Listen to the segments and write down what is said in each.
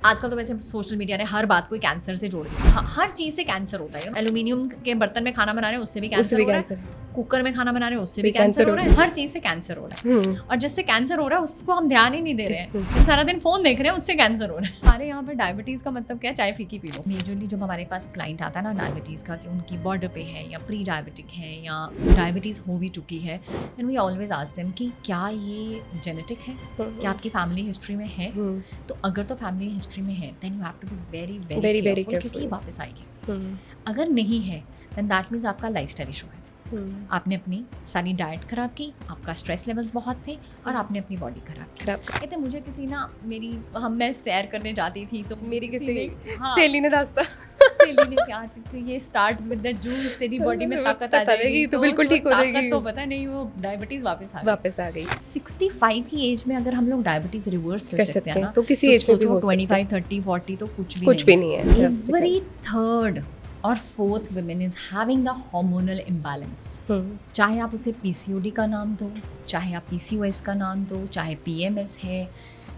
आजकल तो वैसे सोशल मीडिया ने हर बात को कैंसर से जोड़ दिया। हर चीज से कैंसर होता है। एल्यूमिनियम के बर्तन में खाना बना रहे हैं उससे भी कैंसर हो रहा है, कुकर में खाना बना रहे हैं उससे भी कैंसर हो रहा है, हर चीज से कैंसर हो रहा है। और जिससे कैंसर हो रहा है उसको हम ध्यान ही नहीं दे रहे हैं, हम सारा दिन फोन देख रहे हैं, उससे कैंसर हो रहा है। हमारे यहाँ पर डायबिटीज का मतलब क्या है, चाय फीकी पी लो। मेजरली जब हमारे पास क्लाइंट आता है ना डायबिटीज का, कि उनकी बॉर्डर पे है या प्री डायबिटिक है या डायबिटीज हो भी चुकी है, then we always ask them कि क्या ये जेनेटिक है, क्या आपकी फैमिली हिस्ट्री में है। तो अगर तो फैमिली हिस्ट्री में है then you have to be very very careful, क्योंकि वापस आएगी। अगर नहीं है देन दैट मीन्स आपका लाइफस्टाइल इशू है। आपने अपनी सारी डाइट खराब की, आपका स्ट्रेस लेवल्स बहुत थे और आपने अपनी बॉडी खराब की। कहते मुझे किसी ना मैं सैर करने जाती थी तो मेरी किसी सहेली ने रास्ता सहेली ने क्या तो ये स्टार्ट विद द जूस, तेरी बॉडी में ताकत आ जाएगी तो बिल्कुल ठीक हो जाएगी। तो पता नहीं वो डायबिटीज वापस आ गई। 65 की एज में अगर हम लोग डायबिटीज रिवर्स कर सकते हैं ना, तो किसी एज में भी हो सकता है। 25 30 40 तो कुछ भी नहीं है। एवरी थर्ड और fourth women is having the hormonal imbalance. चाहे आप उसे पीसीओडी का नाम दो, चाहे आप पीसीओएस का नाम दो, चाहे पीएमएस है।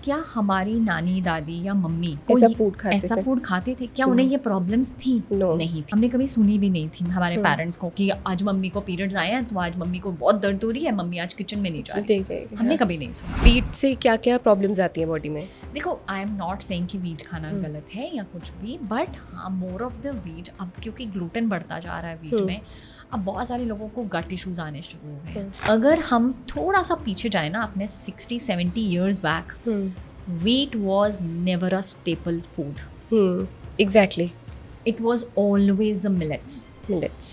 क्या हमारी नानी दादी या मम्मी ऐसा फूड खाते थे? क्या उन्हें ये प्रॉब्लम्स थी? नहीं थी। हमने कभी सुनी भी नहीं थी हमारे पेरेंट्स को कि आज मम्मी को पीरियड्स आए हैं तो आज मम्मी को बहुत दर्द हो रही है, मम्मी आज किचन में नहीं जा रही। हमने कभी नहीं सुना। वीट से क्या क्या प्रॉब्लम्स आती है बॉडी में? देखो, आई एम नॉट सेइंग कि वीट खाना गलत है या कुछ भी, बट हाँ, मोर ऑफ द वीट, अब क्योंकि ग्लूटेन बढ़ता जा रहा है वीट में, अब बहुत सारे लोगों को गट इश्यूज आने शुरू हो गए। अगर हम थोड़ा सा पीछे जाए ना, अपने 60-70 years back, wheat was never a staple food. Exactly. It was always the millets.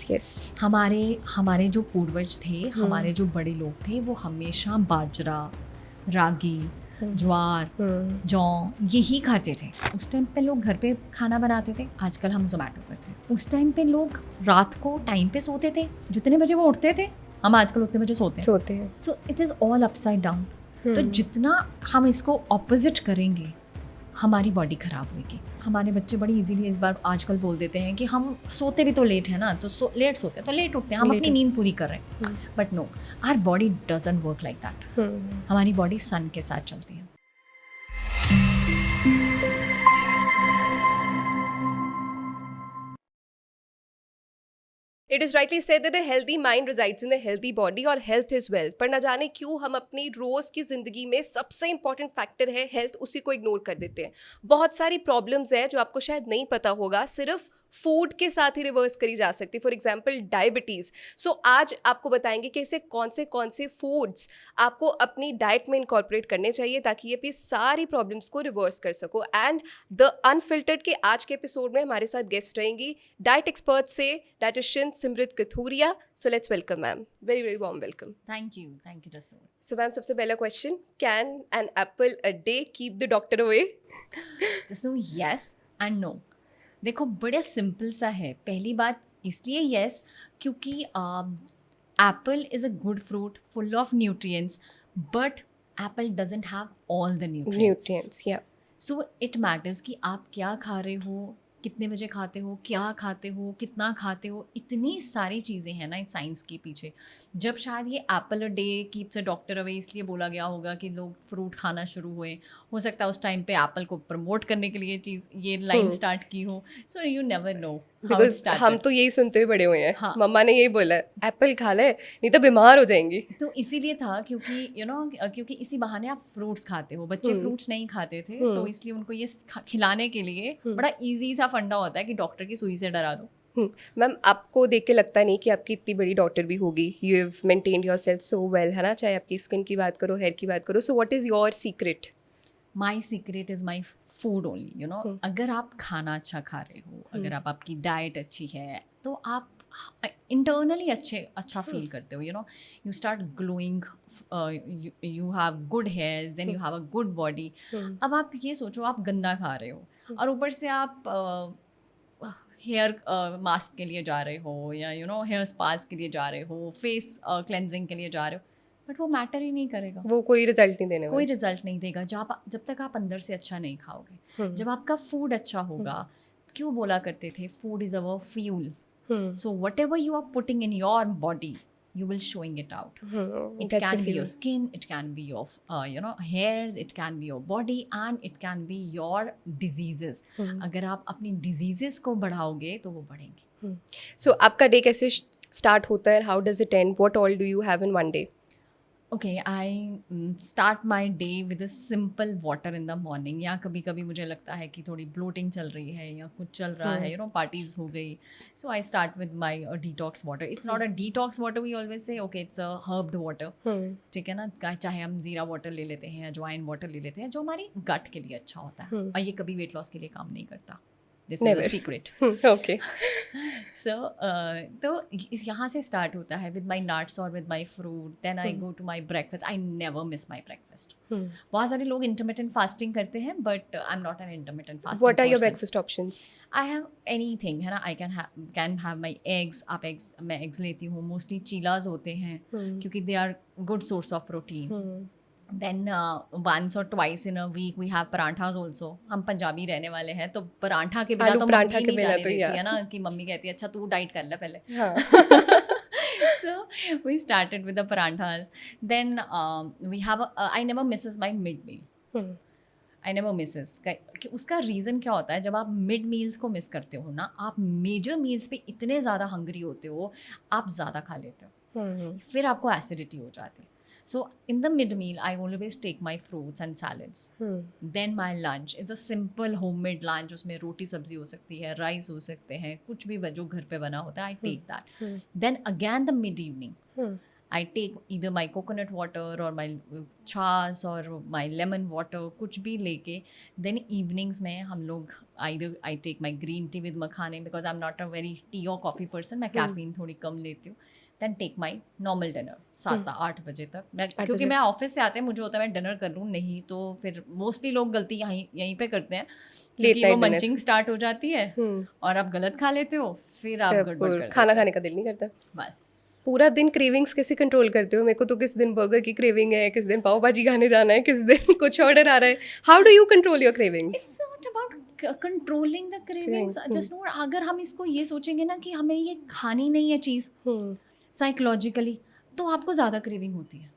Yes. हमारे जो पूर्वज थे, हमारे जो बड़े लोग थे, वो हमेशा बाजरा, रागी, ज्वार, जौ यही खाते थे। उस टाइम पे लोग घर पे खाना बनाते थे, आजकल हम जोमेटो करते हैं। उस टाइम पे लोग रात को टाइम पे सोते थे, जितने बजे वो उठते थे हम आजकल उतने बजे सोते हैं। So it is all upside down. तो जितना हम इसको ऑपोजिट करेंगे हमारी बॉडी खराब होगी। हमारे बच्चे बड़ी इजीली इस बार आजकल बोल देते हैं कि हम सोते भी तो लेट है ना, तो लेट सोते हैं तो लेट उठते हैं, हम अपनी नींद पूरी कर रहे हैं। But no, our body doesn't work like that. हमारी बॉडी सन के साथ चलती है। It is rightly said that a healthy mind resides in a healthy body और health is wealth। पर ना जाने क्यों हम अपनी रोज की जिंदगी में सबसे इंपॉर्टेंट फैक्टर है हेल्थ, उसी को इग्नोर कर देते हैं। बहुत सारी प्रॉब्लम्स है जो आपको शायद नहीं पता होगा, सिर्फ फूड के साथ ही रिवर्स करी जा सकती है। For example diabetes. सो आज आपको बताएंगे कि ऐसे कौन से फूड्स आपको अपनी डाइट में इनकॉर्पोरेट करने चाहिए ताकि ये अपनी सारी प्रॉब्लम्स को रिवर्स कर सको। एंड द अनफिल्टर्ड के आज के एपिसोड में हमारे साथ गेस्ट रहेंगी डाइट एक्सपर्ट से dietitian Simrat Kathuria. So let's welcome ma'am, very very warm welcome. Thank you just. So ma'am, सबसे पहला question, can an apple a day keep the doctor away? Just no yes and no. देखो, बड़ा simple सा है। पहली बात इसलिए यस क्योंकि Apple is a good fruit full of nutrients, but Apple doesn't have all the nutrients. So it matters कि आप क्या खा रहे हो, कितने बजे खाते हो, क्या खाते हो, कितना खाते हो। इतनी सारी चीज़ें हैं ना इस साइंस के पीछे। जब शायद ये Apple a day keeps a doctor away इसलिए बोला गया होगा कि लोग फ्रूट खाना शुरू हुए, हो सकता है उस टाइम पे एप्पल को प्रमोट करने के लिए ये लाइन स्टार्ट की हो। So you never know, because हम तो यही सुनते हुए बड़े हुए हैं। हाँ। मम्मा ने यही बोला है, एप्पल खा ले नहीं तो बीमार हो जाएंगी। तो इसीलिए था, क्योंकि क्योंकि इसी बहाने आप फ्रूट्स खाते हो। बच्चे फ्रूट्स नहीं खाते थे, तो इसलिए उनको ये खिलाने के लिए बड़ा इजी सा फंडा होता है कि डॉक्टर की सुई से डरा दो। मैम, आपको देख के लगता नहीं कि आपकी इतनी बड़ी डॉटर भी होगी। You have maintained yourself so well, है ना? चाहे आपकी स्किन की बात करो, हेयर की बात करो। So what is your secret? My secret is my food only. अगर आप खाना अच्छा खा रहे हो, अगर आपकी डाइट अच्छी है, तो आप इंटरनली अच्छा फील करते हो। You start glowing, you have good hairs, then you have a good body. अब आप ये सोचो, आप गंदा खा रहे हो और ऊपर से आप हेयर मास्क के लिए जा रहे हो या हेयर स्पास के लिए जा रहे हो, फेस क्लेंजिंग के लिए जा रहे हो, बट वो मैटर ही नहीं करेगा। वो कोई रिजल्ट नहीं देने वाला। कोई रिजल्ट नहीं देगा जब तक आप अंदर से अच्छा नहीं खाओगे। जब आपका फूड अच्छा होगा, क्यों बोला करते थे food is our fuel. So whatever you are putting in your body you will showing it out. It That's a can be your feeling. skin, it can be your hairs, it can be your body, and it can be your diseases. अगर आप अपनी diseases को बढ़ाओगे तो वो बढ़ेंगे. So आपका day कैसे start होता है? How does it and? What all do you have in one day? Okay, I start my day with a simple water in the morning. या कभी कभी मुझे लगता है कि थोड़ी bloating चल रही है या कुछ चल रहा है, parties हो गई. So I start with my detox water. It's not a detox water, we always say, okay, it's a herbed water. ठीक है ना, चाहे हम जीरा वाटर ले लेते हैं, अजवाइन वाटर ले लेते हैं, जो हमारी गट के लिए अच्छा होता है. और ये कभी वेट लॉस के लिए काम नहीं करता. This is a secret. Okay. So तो यहाँ से स्टार्ट होता है with my nuts or with my fruit. Then I go to my breakfast. I never miss my breakfast. बहुत सारे लोग intermittent fasting करते हैं, but I'm not an intermittent fasting. What are your person. breakfast options? I have anything, है ना. I can have my eggs. आप eggs, मैं eggs लेती हूँ. Mostly chilas होते हैं, क्योंकि they are good source of protein. Then once or twice in a week we have paranthas also. हम पंजाबी रहने वाले हैं, तो परांठा के बिना तो मम्मी नहीं जाने देती है ना, कि मम्मी कहती है अच्छा तू डाइट कर ले पहले. So we started with the paranthas. Then we have I never misses my mid meal. I never misses. कि उसका रीज़न क्या होता है? जब आप मिड मील्स को मिस करते हो ना, आप मेजर मील्स पे इतने ज़्यादा हंग्री होते हो, आप ज़्यादा खा लेते हो, फिर आपको एसिडिटी हो जाती है. So in the mid meal, I always take my fruits and salads. Then my lunch is a simple homemade lunch. उसमें रोटी सब्जी हो सकती है, राइस हो सकते हैं, कुछ भी जो घर पे बना होता है, I take that. Then again the mid evening, I take either my coconut water or my छाछ or my lemon water, कुछ भी लेके. Then evenings में हम लोग either I take my green tea with मखाने, because I'm not a very tea or coffee person. मैं caffeine थोड़ी कम लेती हूँ. Then take my normal dinner 7-8 बजे तक. क्योंकि मैं ऑफिस से आते हैं, मुझे होता है मैं डिनर कर लूँ, नहीं तो फिर मोस्टली लोग गलती यहीं पे करते हैं, क्योंकि वो मंचिंग स्टार्ट हो जाती है और आप गलत खा लेते हो, फिर आप गड़बड़ करते हो, खाना खाने का दिल नहीं करता. बस पूरा दिन क्रेविंग्स कैसे कंट्रोल करते हो? मेरे को तो किस दिन बर्गर की क्रेविंग है, किस दिन पाव भाजी खाने जाना है, किस दिन कुछ ऑर्डर आ रहा है. How do you control your cravings? It's not about controlling the cravings. Just no, अगर हम इसको ये सोचेंगे ना कि हमें ये खानी नहीं है चीज़ साइकोलॉजिकली, तो आपको ज़्यादा क्रेविंग होती है.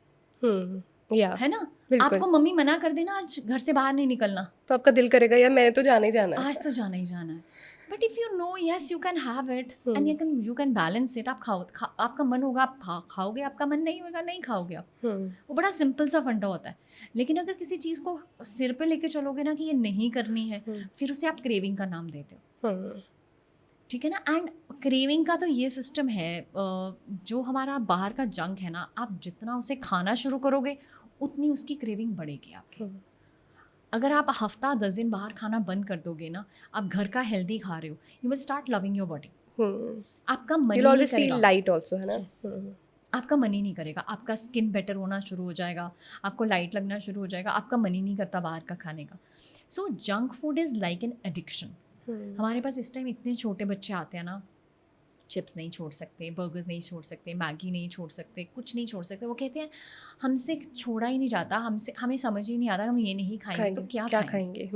है ना. आपको मम्मी मना कर देना आज घर से बाहर नहीं निकलना, तो आपका दिल करेगा यार मैंने तो जाना ही जाना है, आज तो जाना ही जाना है. But if you know yes you can have it and you can balance it. आप आपका मन होगा आप खाओगे, आपका मन नहीं होगा नहीं खाओगे आप. वो बड़ा सिंपल सा फंडा होता है. लेकिन अगर किसी चीज़ को सिर पे लेके चलोगे ना कि ये नहीं करनी है, फिर उसे आप क्रेविंग का नाम देते हो. ठीक है ना. एंड क्रेविंग का तो ये सिस्टम है, जो हमारा बाहर का जंक है ना, आप जितना उसे खाना शुरू करोगे उतनी उसकी क्रेविंग बढ़ेगी आपकी. अगर आप हफ्ता 10 दिन बाहर खाना बंद कर दोगे ना, आप घर का हेल्दी खा रहे हो, you will start loving your body. आपका मन you'll always feel light also, है ना. आपका मन ही नहीं करेगा, आपका स्किन बेटर होना शुरू हो जाएगा, आपको लाइट लगना शुरू हो जाएगा, आपका मन ही नहीं करता बाहर का खाने का. So junk food is like an addiction. हमारे पास इस टाइम इतने छोटे बच्चे आते हैं ना, चिप्स नहीं छोड़ सकते, बर्गर्स नहीं छोड़ सकते, मैगी नहीं छोड़ सकते, कुछ नहीं छोड़ सकते. वो कहते हैं हमसे छोड़ा ही नहीं जाता, हमें समझ ही नहीं आता हम ये नहीं खाएंगे तो क्या खाएंगे.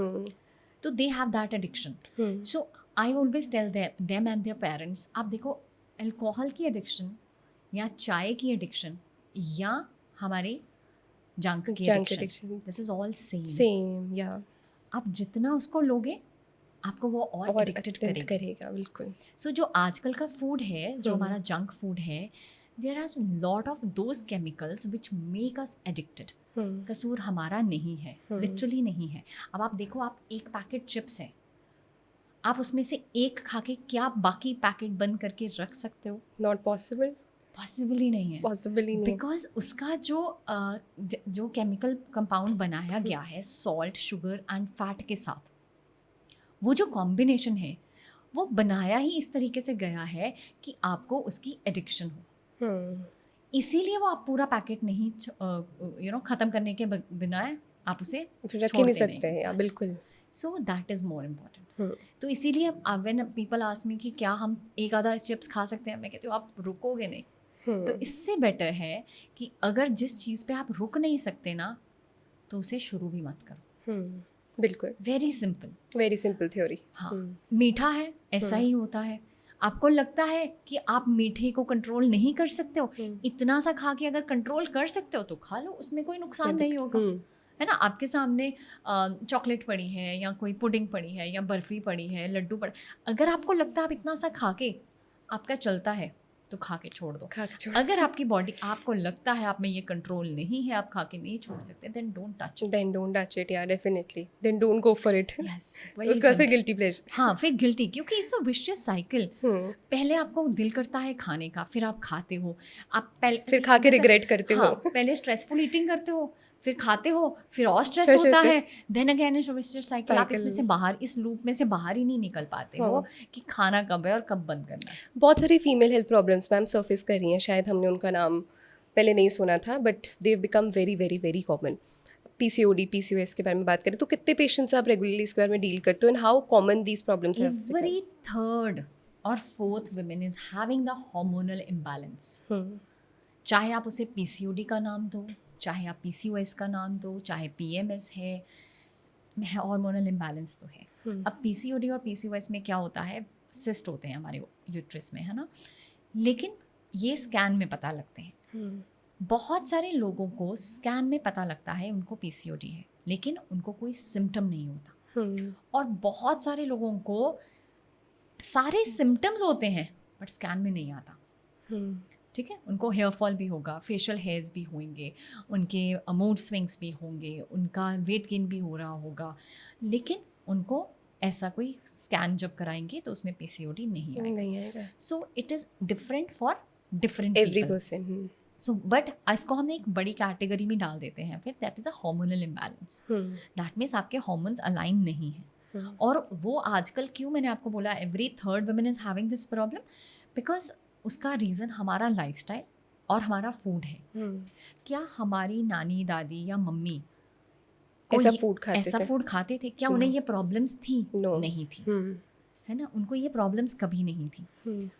तो they have that addiction. So I always tell them and their parents, आप देखो अल्कोहल की एडिक्शन या चाय की एडिक्शन या हमारे जंक की addiction, this is all same. या आप जितना उसको लोगे आपको वो और एडिक्टेड करेगा. बिल्कुल. सो जो आजकल का फूड है, जो हमारा जंक फूड है, there are lot of those chemicals which make us addicted. कसूर हमारा नहीं है, लिटरली नहीं है. अब आप देखो, आप एक पैकेट चिप्स है, आप उसमें से एक खा के क्या बाकी पैकेट बंद करके रख सकते हो? Not possible. पॉसिबल ही नहीं है. पॉसिबल ही नहीं. बिकॉज उसका जो केमिकल कंपाउंड बनाया गया है सॉल्ट, शुगर एंड फैट के साथ, वो जो कॉम्बिनेशन है वो बनाया ही इस तरीके से गया है कि आपको उसकी एडिक्शन हो. इसीलिए वो आप पूरा पैकेट नहीं ख़त्म करने के बिना आप उसे रख ही नहीं सकते हैं. बिल्कुल. So that is more important. तो इसीलिए व्हेन पीपल आस्क मी कि क्या हम एक आधा चिप्स खा सकते हैं, मैं कहती हूँ आप रुकोगे नहीं. तो इससे बेटर है कि अगर जिस चीज़ पे आप रुक नहीं सकते ना, तो उसे शुरू भी मत करो. बिल्कुल. Very simple theory. हाँ. मीठा है ऐसा ही होता है. आपको लगता है कि आप मीठे को कंट्रोल नहीं कर सकते हो, इतना सा खा के अगर कंट्रोल कर सकते हो तो खा लो, उसमें कोई नुकसान नहीं होगा, है ना। आपके सामने चॉकलेट पड़ी है या कोई पुडिंग पड़ी है या बर्फ़ी पड़ी है, लड्डू पड़े, अगर आपको लगता है आप इतना सा खा के आपका चलता है तो खा के छोड़ दो। अगर आपकी बॉडी, आपको लगता है आप में ये कंट्रोल नहीं है, आप खा के नहीं छोड़ सकते, देन डोंट टच इट। या definitely then don't go for it. Yes, उसका फिर गिल्टी प्लेजर। हाँ, फिर गिल्टी, क्योंकि इट्स अ विशियस साइकिल। पहले आपको दिल करता है खाने का, फिर आप खाते हो, आप पहले फिर खा के रिग्रेट करते हो। पहले स्ट्रेसफुल ईटिंग करते हो, फिर खाते हो, फिर और स्ट्रेस होता है, then again it's a vicious cycle. आप इसमें से बाहर, इस लूप में से बाहर ही नहीं निकल पाते हो कि खाना कब है और कब बंद करना है। बहुत सारी female health problems ma'am surface कर रही हैं, शायद हमने उनका नाम पहले नहीं सुना था, but they become very very very common. PCOD, PCOS के बारे में बात करें तो कितने पेशेंट्स आप रेगुलरली इसके बारे में डील करते हो, and how common these problems have become? Every third or fourth women is having the hormonal imbalance. चाहे आप उसे PCOD का नाम दो, चाहे आप PCOS का नाम दो, चाहे PMS है, हार्मोनल इम्बैलेंस तो है। अब PCOD और PCOS में क्या होता है, सिस्ट होते हैं हमारे यूट्रस में, है ना, लेकिन ये स्कैन में पता लगते हैं। बहुत सारे लोगों को स्कैन में पता लगता है उनको PCOD है, लेकिन उनको कोई सिम्टम नहीं होता। और बहुत सारे लोगों को सारे सिम्टम्स होते हैं बट स्कैन में नहीं आता। ठीक है, उनको हेयर फॉल भी होगा, फेशियल हेयर्स भी होंगे, उनके मूड स्विंग्स भी होंगे, उनका वेट गेन भी हो रहा होगा, लेकिन उनको ऐसा कोई स्कैन जब कराएंगे तो उसमें PCOD नहीं आएगा। So it is different for different every person. So but इसको हमने एक बड़ी कैटेगरी में डाल देते हैं फिर, that is a hormonal imbalance. That means आपके हार्मोन्स अलाइन नहीं है। और वो आजकल क्यों, मैंने आपको बोला every third woman is having this problem, because उसका रीज़न हमारा लाइफस्टाइल और हमारा फूड है। क्या हमारी नानी दादी या मम्मी ऐसा फूड खाते थे? क्या उन्हें ये प्रॉब्लम्स थी? नहीं थी, है ना, उनको ये प्रॉब्लम्स कभी नहीं थी।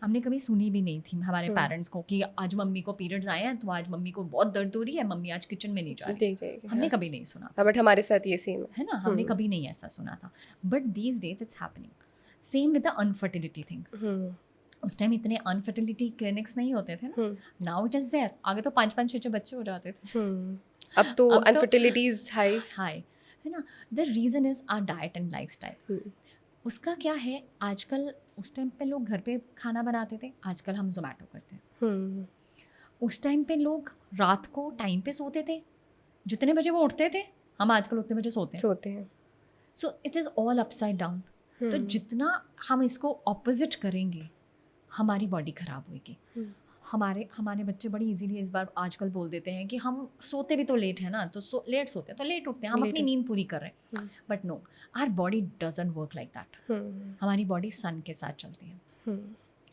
हमने कभी सुनी भी नहीं थी हमारे पेरेंट्स को कि आज मम्मी को पीरियड्स आए हैं तो आज मम्मी को बहुत दर्द हो रही है, मम्मी आज किचन में नहीं जा रही। हमने कभी नहीं सुना, बट हमारे साथ ये सेम है ना, हमने कभी नहीं ऐसा सुना था। But these days it's happening. Same with the unfertility thing. उस टाइम इतने अनफर्टिलिटी क्लिनिक्स नहीं होते थे ना, नाउ इट इज़ देयर। आगे तो 5-5, 6-6 बच्चे हो जाते थे, अब तो अनफर्टिलिटी इज हाई, है ना। The reason is our diet and lifestyle. उसका क्या है, आजकल, उस टाइम पे लोग घर पे खाना बनाते थे, आजकल हम जोमेटो करते हैं। उस टाइम पे लोग रात को टाइम पे सोते थे, जितने बजे वो उठते थे हम आजकल उतने बजे सोते हैं। So it is all upside down. तो जितना हम इसको ऑपोजिट करेंगे हमारी बॉडी ख़राब होगी। हमारे बच्चे बड़ी इजीली इस बार आजकल बोल देते हैं कि हम सोते भी तो लेट है ना, तो लेट सोते हैं तो लेट उठते हैं, हम अपनी नींद पूरी कर रहे हैं। But no, our body doesn't work like that. हमारी बॉडी सन के साथ चलती है।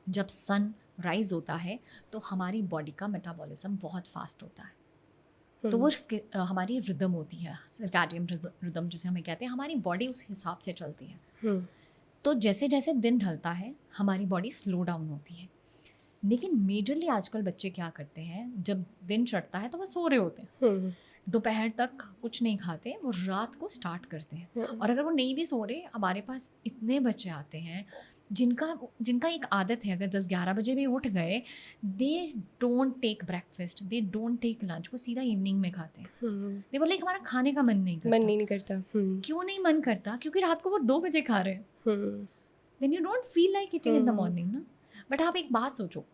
जब सन राइज होता है तो हमारी बॉडी का मेटाबॉलिज्म बहुत फास्ट होता है। तो वो हमारी रिदम होती है, सर्कैडियन रिदम जिसे हमें कहते हैं, हमारी बॉडी उस हिसाब से चलती है। तो जैसे जैसे दिन ढलता है हमारी बॉडी स्लो डाउन होती है। लेकिन मेजरली आजकल बच्चे क्या करते हैं, जब दिन चढ़ता है तो वो सो रहे होते हैं, दोपहर तक कुछ नहीं खाते, वो रात को स्टार्ट करते हैं। और अगर वो नहीं भी सो रहे, हमारे पास इतने बच्चे आते हैं जिनका एक आदत है, अगर 10-11 बजे भी उठ गए, they don't take breakfast, they don't take lunch, वो सीधा इवनिंग में खाते हैं। दे बोले हमारा खाने का मन नहीं करता। क्यों नहीं मन करता? क्योंकि रात को वो 2 बजे खा रहे हैं। Then you don't feel like eating in the morning ना। बट आप एक बात सोचो,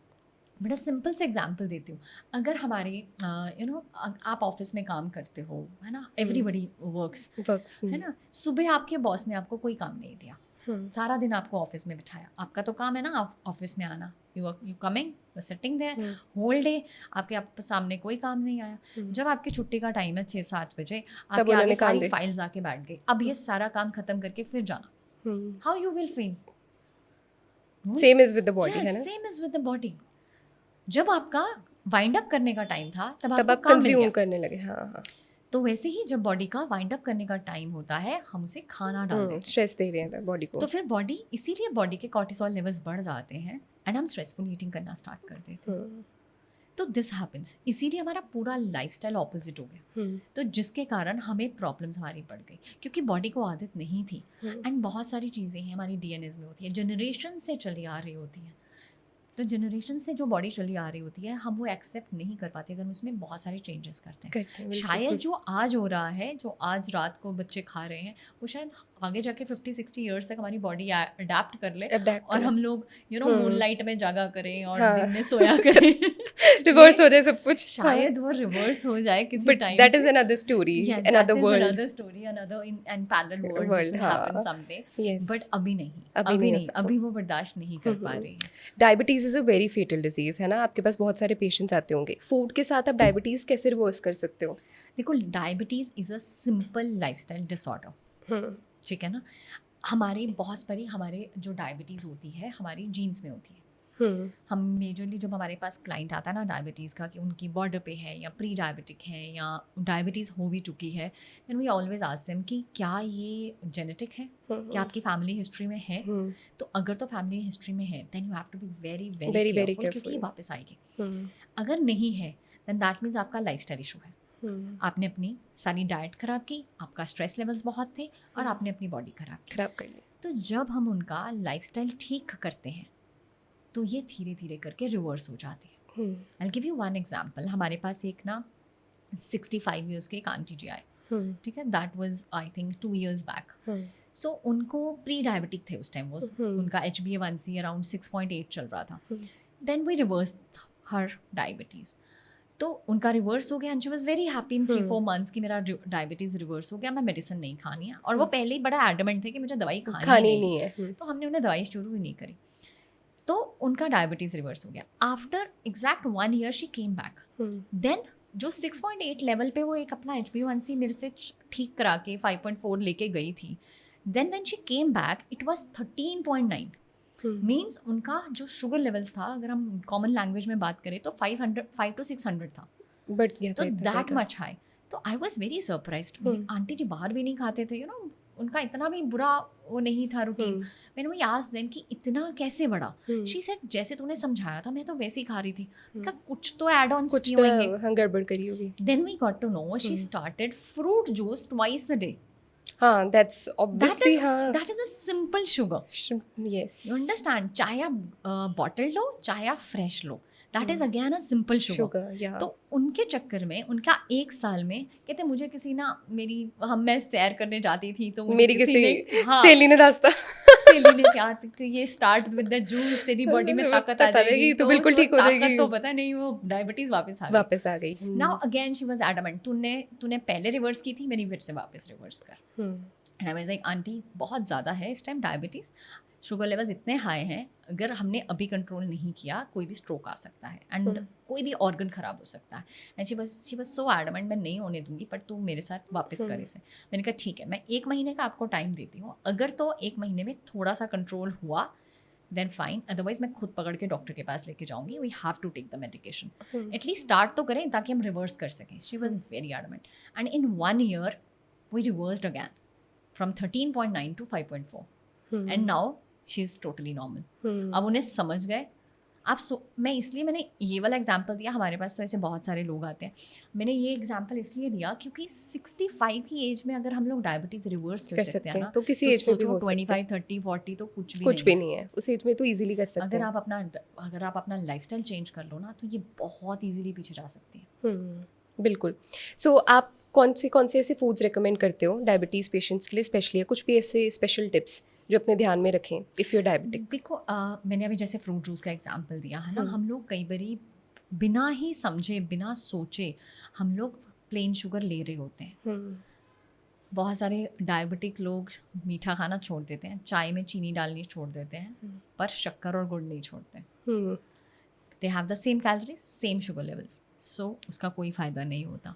बड़ा सिंपल से एग्जांपल देती हूँ। अगर हमारे आप ऑफिस में काम करते हो, है ना, एवरीबडी वर्क्स, है ना, सुबह आपके बॉस ने आपको कोई काम नहीं दिया, सारा दिन आपको ऑफिस में बिठाया, आपका तो काम है ना ऑफिस में आना, you coming, you sitting there whole day, आपके सामने कोई काम नहीं आया। जब आपकी छुट्टी का टाइम है 6-7 बजे, आपके आगे सारी फाइल्स आके बैठ गई, अब ये सारा काम खत्म करके फिर जाना, how you will feel? Same is with the body, है ना, same is with the body. जब आपका वाइंड अप करने का टाइम था तब आप कंज्यूम करने लगे। हाँ। तो वैसे ही जब बॉडी का वाइंड अप करने का टाइम होता है, हम उसे खाना डाल देते हैं, स्ट्रेस दे रहे हैं बॉडी को, तो फिर बॉडी, इसीलिए बॉडी के कॉर्टिसोल लेवल्स बढ़ जाते हैं एंड हम स्ट्रेसफुल ईटिंग करना स्टार्ट कर देते हैं। तो दिस हैपेंस, इसीलिए हमारा पूरा लाइफस्टाइल ऑपोजिट हो गया। तो जिसके कारण हमें प्रॉब्लम्स हमारी बढ़ गई, क्योंकि बॉडी को आदत नहीं थी। एंड बहुत सारी चीज़ें हैं हमारी DNAs में होती है, जनरेशन से चली आ रही होती हैं। तो जनरेशन से जो बॉडी चली आ रही होती है हम वो एक्सेप्ट नहीं कर पाते अगर हम उसमें बहुत सारे चेंजेस करते हैं। शायद जो आज हो रहा है, जो आज रात को बच्चे खा रहे हैं, वो शायद आगे जाके 50-60 ईयर्स तक हमारी बॉडी अडेप्ट कर ले और हम लोग मूनलाइट में जागा करें और दिन में सोया करें। रिवर्स हो जाए सब कुछ, शायद वो रिवर्स हो जाए किसी time. That is another story, another world, another story, another in parallel world will happen someday. But अभी नहीं, अभी वो बर्दाश्त नहीं कर पा रही है। Diabetes is a very fatal disease है ना, आपके पास बहुत सारे पेशेंट्स आते होंगे। फूड के साथ आप डायबिटीज कैसे रिवर्स कर सकते हो? देखो, diabetes is a simple lifestyle disorder, ठीक है ना। हमारे जो डायबिटीज होती है हमारी जीन्स में होती है। हम मेजरली जब हमारे पास क्लाइंट आता है ना डायबिटीज़ का, कि उनकी बॉर्डर पे है या प्री डायबिटिक है या डायबिटीज़ हो भी चुकी है, then we always ask them कि क्या ये जेनेटिक है, क्या आपकी फैमिली हिस्ट्री में है। तो अगर तो फैमिली हिस्ट्री में है then you have to be very very careful, क्योंकि वापस आएगी। अगर नहीं है देन दैट मीन्स आपका लाइफस्टाइल इशू है। आपने अपनी सारी डाइट खराब की, आपका स्ट्रेस लेवल्स बहुत थे और आपने अपनी बॉडी खराब कर ली। तो जब हम उनका लाइफस्टाइल ठीक करते हैं तो ये धीरे धीरे करके रिवर्स हो जाती है। I give you one example. हमारे पास एक ना 65 ईयर्स के एक आंटी जी आए, ठीक है, that was I think 2 years back. So उनको प्री डायबिटिक थे उस टाइम, वो उनका HbA1c अराउंड 6.8 चल रहा था। Then we reverse her diabetes, तो उनका रिवर्स हो गया and she was very happy in 3-4 months कि मेरा डायबिटीज़ रिवर्स हो गया, मैं मेडिसिन नहीं खानी है। और वो पहले ही बड़ा एडमेंट थे कि मुझे दवाई खानी नहीं है। तो हमने उन्हें दवाई शुरू ही नहीं करी, तो उनका डायबिटीज़ रिवर्स हो गया। After exact 1 year she came back. देन जो 6.8 लेवल पे वो एक अपना HbA1c मेरे से ठीक करा के 5.4 लेके गई थी, then when she came back it was 13.9। Means उनका जो शुगर लेवल्स था, अगर हम कॉमन लैंग्वेज में बात करें तो 5 to 600 था, बढ़ गया था, तो दैट मच हाई। तो I was very surprised. Aunty ji बाहर भी नहीं खाते थे, उनका इतना भी बुरा वो नहीं था रूटीन। मैंने वो आस्क्ड देम कि इतना कैसे बढ़ा? शी सेड जैसे तूने समझाया था मैं तो वैसे ही खा रही थी। कुछ तो ऐड ऑन कुछ तो गड़बड़ करी होगी। Then we got to know she started fruit juice twice a day. हाँ, that's obviously that is a simple sugar. Yes. You understand? चाहे आप बॉटल लो चाहे आप fresh low, that is again a simple sugar. तो उनके चक्कर में उनका 1 साल में कहते मुझे किसी ना मैं सैर करने जाती थी तो मेरी किसी सहेली ने रास्ता सहेली ने क्या तो ये स्टार्ट विद द जूस, तेरी बॉडी में ताकत आ जाएगी तो बिल्कुल ठीक हो जाएगी। तो पता नहीं वो डायबिटीज वापस आ गई। Now again she was adamant, तूने पहले रिवर्स की थी, मेरी फिर से वापस रिवर्स कर। And I was like aunty बहुत ज़्यादा है इस टाइम डायबिटीज़, शुगर लेवल्स इतने हाई हैं, अगर हमने अभी कंट्रोल नहीं किया कोई भी स्ट्रोक आ सकता है एंड कोई भी ऑर्गन ख़राब हो सकता है। And she was so adamant, मैं नहीं होने दूंगी पर तू मेरे साथ वापस कर इसे। मैंने कहा ठीक है, मैं 1 महीने का आपको टाइम देती हूँ, अगर तो 1 महीने में थोड़ा सा कंट्रोल हुआ देन फाइन, अदरवाइज मैं खुद पकड़ के डॉक्टर के पास लेके जाऊंगी। We have to take the medication, at least start तो करें ताकि हम रिवर्स कर सकें। She was very adamant and in 1 year we reversed again from 13.9 to 5.4 and now she is totally normal. अब उन्हें समझ गए। मैंने ये वाला एग्जाम्पल दिया, हमारे पास तो ऐसे बहुत सारे लोग आते हैं। मैंने ये एग्जाम्पल इसलिए दिया क्योंकि 65 की एज में अगर हम लोग डायबिटीज रिवर्स कर सकते हैं ना, तो किसी एज में भी हो 25, 30, 40 तो कुछ भी नहीं है। उस एज में तो इजीली कर सकते हैं। अगर आप अपना लाइफस्टाइल चेंज कर लो ना तो ये बहुत इजीली पीछे जा सकती है। बिल्कुल। सो आप कौन से ऐसे फूड्स रिकमेंड करते हो डायबिटीज़ पेशेंट्स के लिए स्पेशली? कुछ भी ऐसे स्पेशल टिप्स जो अपने ध्यान में रखें इफ़ यू डायबिटिक? देखो मैंने अभी जैसे फ्रूट जूस का एग्जांपल दिया है ना, हम लोग कई बारी बिना ही समझे बिना सोचे हम लोग प्लेन शुगर ले रहे होते हैं। बहुत सारे डायबिटिक लोग मीठा खाना छोड़ देते हैं, चाय में चीनी डालनी छोड़ देते हैं, पर शक्कर और गुड़ नहीं छोड़ते। They have the same calories same sugar levels, so उसका कोई फ़ायदा नहीं होता।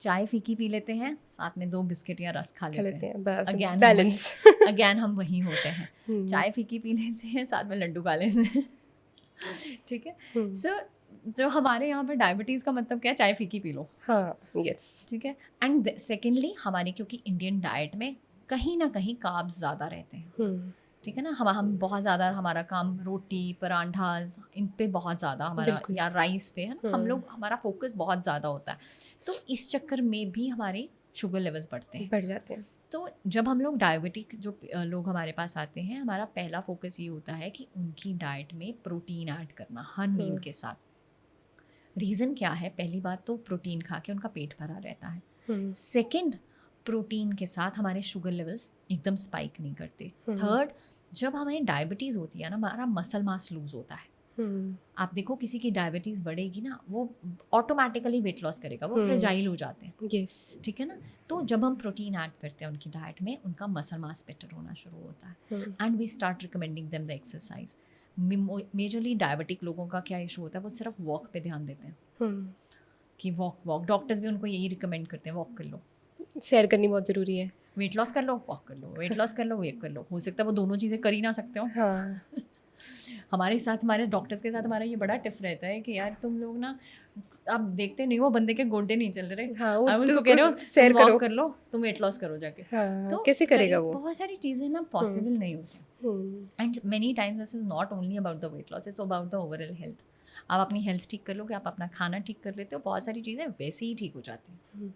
चाय फीकी पी लेते हैं, साथ में 2 बिस्किट या रस खा लेते हैं, अगेन बैलेंस। अगेन हम वही होते हैं, चाय फीकी पी लेते हैं, साथ में लड्डू खा लेते हैं। ठीक है। सो जो हमारे यहाँ पर डायबिटीज़ का मतलब क्या है, चाय फीकी पी लो। हाँ, यस, ठीक है। एंड सेकेंडली हमारी क्योंकि इंडियन डाइट में कहीं ना कहीं कार्ब्स ज़्यादा रहते हैं, ठीक है ना। हम बहुत ज़्यादा हमारा काम रोटी परांठाज इन पे बहुत ज़्यादा हमारा, या राइस पे है ना, हम लोग हमारा फोकस बहुत ज़्यादा होता है, तो इस चक्कर में भी हमारे शुगर लेवल्स बढ़ जाते हैं। तो जब हम लोग डायबिटिक जो लोग हमारे पास आते हैं, हमारा पहला फोकस ये होता है कि उनकी डाइट में प्रोटीन ऐड करना हर मील के साथ। रीज़न क्या है? पहली बात तो प्रोटीन खा के उनका पेट भरा रहता है। सेकंड, प्रोटीन के साथ हमारे शुगर लेवल्स एकदम स्पाइक नहीं करते। थर्ड, जब हमें डायबिटीज़ होती है ना, हमारा मसल मास लूज होता है। आप देखो किसी की डायबिटीज़ बढ़ेगी ना, वो ऑटोमेटिकली वेट लॉस करेगा, वो फ्रेजाइल हो जाते हैं। यस, ठीक है ना। तो जब हम प्रोटीन ऐड करते हैं उनकी डाइट में, उनका मसल मास बेटर होना शुरू होता है। And we start recommending them the exercise. Majorly diabetic लोगों का क्या इशू होता है, वो सिर्फ वॉक पे ध्यान देते हैं कि वॉक डॉक्टर्स भी उनको यही रिकमेंड करते हैं, वॉक कर लो, सैर करनी बहुत ज़रूरी है, वेट लॉस कर लो, वॉक कर लो, वेट लॉस कर लो, वेट कर लो। हो सकता है वो दोनों चीज़ें कर ही ना सकते हो। हाँ। हमारे साथ, हमारे डॉक्टर्स के साथ हमारा ये बड़ा टिफ रहता है कि यार तुम लोग ना, आप देखते नहीं हो बंदे के गोड्डे नहीं चल रहे। हाँ, आप उनको कह रहे हो सैर तुम वॉक करो, कर लो, तुम वेट लॉस करो जाके। हाँ, तो कैसे करेगा वो? बहुत सारी चीज़ें ना पॉसिबल नहीं होती। And many times this is not only about the weight loss, it's about the overall health. आप अपनी हेल्थ ठीक कर लोगे, आप अपना खाना ठीक कर लेते हो, बहुत सारी चीज़ें वैसे ही ठीक हो जाती हैं।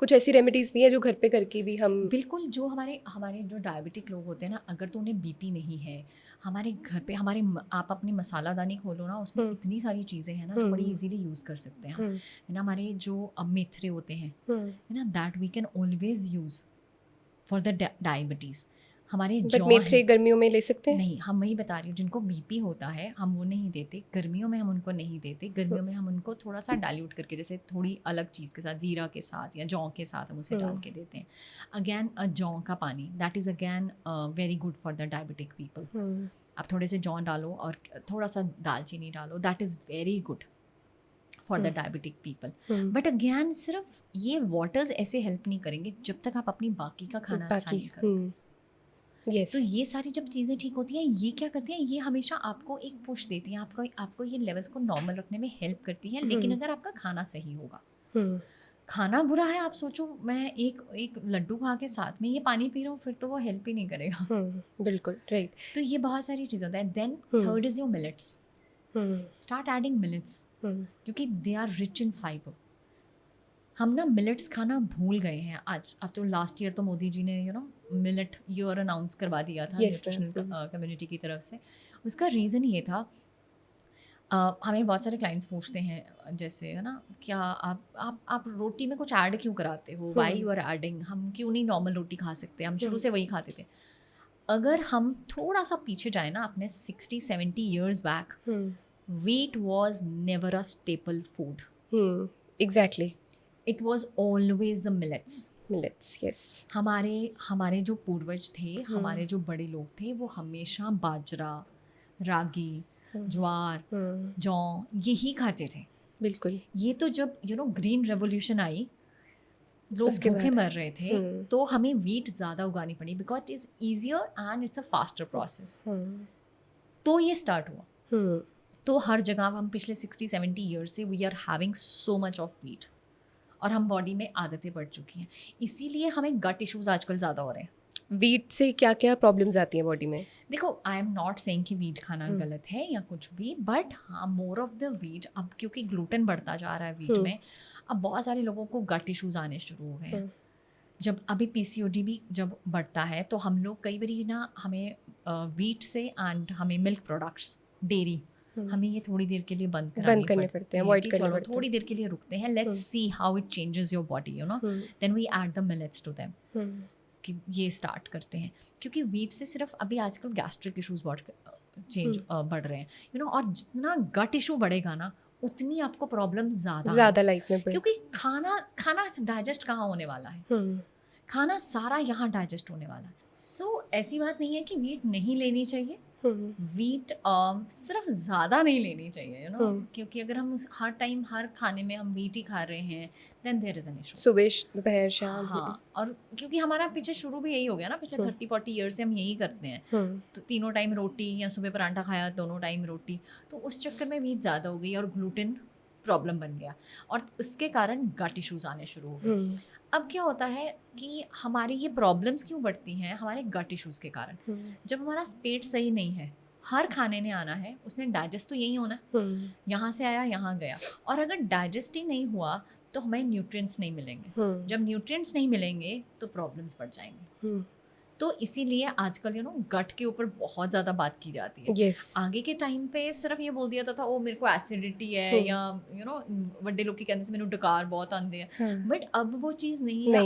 कुछ ऐसी रेमेडीज़ भी है जो घर पे करके भी हम बिल्कुल, जो हमारे जो डायबिटिक लोग होते हैं ना, अगर तो उन्हें बीपी नहीं है, हमारे घर पे आप अपनी मसालादानी खोलो ना, उसमें इतनी सारी चीज़ें हैं ना जो बड़ी इजीली यूज़ कर सकते हैं हम, है ना। हमारे जो मेथरे होते हैं, है ना, that we can always use for the diabetes. हमारे जौ मेथरे हैं, गर्मियों में ले सकते हैं? नहीं, हम वही बता रही हूँ, जिनको बीपी होता है हम वो नहीं देते, गर्मियों में हम उनको नहीं देते। गर्मियों में हम उनको थोड़ा सा डाइल्यूट करके, जैसे थोड़ी अलग चीज़ के साथ, जीरा के साथ या जौ के साथ हम उसे डाल के देते हैं। अगैन जौ का पानी, that is again very good for the diabetic people. आप थोड़े से जौ डालो और थोड़ा सा दालचीनी डालो, that is very good for the diabetic people. But again सिर्फ ये वाटर्स ऐसे हेल्प नहीं करेंगे जब तक आप अपनी बाकी का खाना अच्छा नहीं करोगे। Yes. तो ये सारी जब चीज़ें ठीक होती हैं, ये क्या करती हैं, ये हमेशा आपको एक पुश देती हैं, आपको ये लेवल्स को नॉर्मल रखने में हेल्प करती हैं। लेकिन अगर आपका खाना सही होगा, खाना बुरा है, आप सोचो मैं एक लड्डू खा के साथ में ये पानी पी रहा हूँ, फिर तो वो हेल्प ही नहीं करेगा। बिल्कुल राइट। तो ये बहुत सारी चीज़ें होता है। Then third is your millets. Start adding millets, क्योंकि they are rich in fibre. हम ना मिलेट्स खाना भूल गए हैं आज। अब तो लास्ट ईयर तो मोदी जी ने मिलेट ईयर अनाउंस करवा दिया था न्यूट्रिशनल कम्युनिटी की तरफ से। उसका रीज़न ये था, हमें बहुत सारे क्लाइंट्स पूछते हैं, जैसे है ना, क्या आप रोटी में कुछ ऐड क्यों कराते हो, वाई यू आर एडिंग, हम क्यों नहीं नॉर्मल रोटी खा सकते, हम शुरू से वही खाते थे। अगर हम थोड़ा सा पीछे जाए ना, अपने 60-70 years back, wheat was never a staple food. Exactly. It was always the millets. Millets, yes. हमारे जो पूर्वज थे, हमारे जो बड़े लोग थे, वो हमेशा बाजरा, रागी, ज्वार, जौ यही खाते थे। बिल्कुल। ये तो जब ग्रीन रेवोल्यूशन आई, लोग भूखे मर रहे थे, तो हमें वीट ज़्यादा उगानी पड़ी, because it is easier and it's a faster process. तो ये स्टार्ट हुआ। तो हर जगह हम पिछले 60-70 ईयर्स से we are having so much of wheat, और हम बॉडी में आदतें बढ़ चुकी हैं, इसीलिए हमें गट इश्यूज आजकल ज़्यादा हो रहे हैं। वीट से क्या क्या प्रॉब्लम्स आती हैं बॉडी में? देखो, आई एम नॉट सेइंग कि वीट खाना गलत है या कुछ भी, बट हाँ, मोर ऑफ द वीट, अब क्योंकि ग्लूटेन बढ़ता जा रहा है वीट में, अब बहुत सारे लोगों को गट इश्यूज आने शुरू हो गए हैं। जब अभी PCOD भी जब बढ़ता है, तो हम लोग कई बारी ना, हमें वीट से एंड हमें मिल्क प्रोडक्ट्स, डेयरी, हमें ये थोड़ी देर के लिए बंद करने पड़ते हैं, अवॉइड करने पड़ते हैं, थोड़ी देर के लिए रुकते हैं, let's see how it changes your body, then we add the millets to them, कि ये स्टार्ट करते हैं। क्योंकि वीट से सिर्फ अभी आजकल गैस्ट्रिक इशूज़ बढ़ रहे हैं, और जितना गट इशू बढ़ेगा ना, उतनी आपको प्रॉब्लम ज़्यादा लाइफ में, क्योंकि खाना डाइजेस्ट कहाँ होने वाला है, खाना सारा यहाँ डाइजेस्ट होने वाला है। सो ऐसी बात नहीं है कि वीट नहीं लेनी चाहिए, वीट सिर्फ ज़्यादा नहीं लेनी चाहिए, क्योंकि अगर हम हर टाइम हर खाने में हम वीट ही खा रहे हैं, then there is an issue. सुबह, दोपहर, शाम। हाँ, और क्योंकि हमारा पीछे शुरू भी यही हो गया ना, पिछले 30-40 ईयर से हम यही करते हैं, तो तीनों टाइम रोटी या सुबह परांठा खाया, दोनों टाइम रोटी, तो उस चक्कर में वीट ज़्यादा हो गई और ग्लूटेन प्रॉब्लम बन गया, और उसके कारण गट इश्यूज़ आने शुरू हो गए। अब क्या होता है कि हमारी ये प्रॉब्लम्स क्यों बढ़ती हैं, हमारे गट इश्यूज़ के कारण। जब हमारा पेट सही नहीं है, हर खाने ने आना है, उसने डाइजेस्ट तो यही होना है, यहाँ से आया यहाँ गया, और अगर डाइजेस्ट ही नहीं हुआ तो हमें न्यूट्रिएंट्स नहीं मिलेंगे, जब न्यूट्रिएंट्स नहीं मिलेंगे तो प्रॉब्लम्स बढ़ जाएंगे। तो इसीलिए आजकल गट के ऊपर बहुत ज़्यादा बात की जाती है। आगे के टाइम पे सिर्फ ये बोल दिया था ओ मेरे को एसिडिटी है या ਵੱਡੇ ਲੋਕੀ ਕਹਿੰਦੇ ਸੀ ਮੈਨੂੰ डकार बहुत आते हैं, बट अब वो चीज़ नहीं है।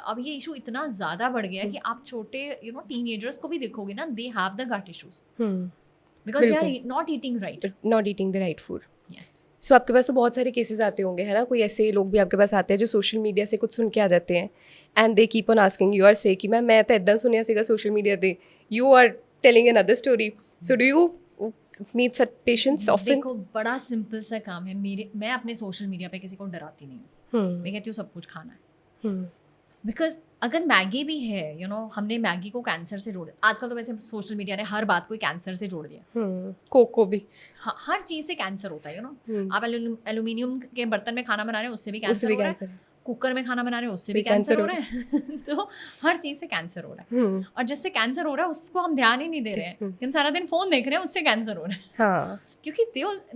अब ये इशू इतना ज़्यादा बढ़ गया है कि आप छोटे टीनेजर्स को भी देखोगे ना, they have the gut issues because they are not eating the right food. Yes. So आपके पास तो बहुत सारे केसेस आते होंगे, है ना? कोई ऐसे लोग भी आपके पास आते हैं जो सोशल मीडिया से कुछ सुन के आ जाते हैं and they keep on asking you or say कि मैं तो इदां सुनिया सीगा सोशल मीडिया ते, you are telling another story. So do you meet such patients often? देखो बड़ा सिंपल सा काम है, मैं अपने सोशल मीडिया पे किसी को डराती नहीं हूँ। मैं कहती हूँ सब कुछ खाना है, बिकॉज अगर मैगी भी है हमने मैगी को कैंसर से जोड़ दिया। आजकल तो वैसे सोशल मीडिया ने हर बात को कैंसर से जोड़ दिया, कोको भी, हर चीज़ से कैंसर होता है। आप एल्यूमिनियम के बर्तन में खाना बना रहे हैं उससे भी कैंसर हो रहा है, कुकर में खाना बना रहे हैं उससे भी कैंसर हो रहा है तो हर चीज़ से कैंसर हो रहा है, और जिससे कैंसर हो रहा है उसको हम ध्यान ही नहीं दे रहे हैं, हम सारा दिन फ़ोन देख रहे हैं, उससे कैंसर हो रहा है। क्योंकि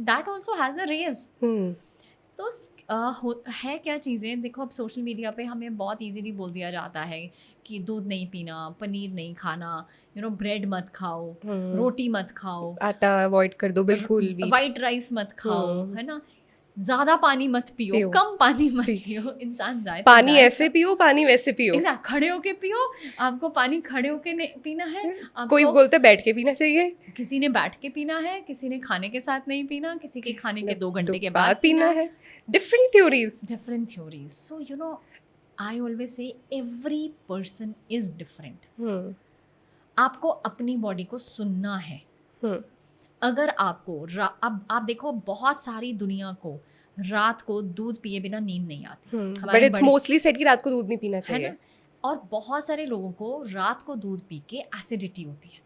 that also has a race. तो है क्या चीज़ें, देखो अब सोशल मीडिया पे हमें बहुत इजीली बोल दिया जाता है कि दूध नहीं पीना, पनीर नहीं खाना, ब्रेड मत खाओ, रोटी मत खाओ, आटा अवॉइड कर दो बिल्कुल भी, वाइट राइस मत खाओ, है ना, ज़्यादा पानी मत पियो, कम पानी मत पियो। इंसान जाए पानी ऐसे पियो, पानी वैसे पियो, एग्जैक्ट, खड़े होके पियो, आपको पानी खड़े होके पीना है, कोई बोलते बैठ के पीना चाहिए, किसी ने बैठ के पीना है, किसी ने खाने के साथ नहीं पीना, किसी के खाने के 2 घंटे के बाद पीना है। Different theories. So I always say every person is different. आपको अपनी बॉडी को सुनना है। अगर आपको अब आप देखो बहुत सारी दुनिया को रात को दूध पिए बिना नींद नहीं आती, बट इट्स मोस्टली सेड कि रात को दूध नहीं पीना चाहिए, और बहुत सारे लोगों को रात को दूध पी के एसिडिटी होती है।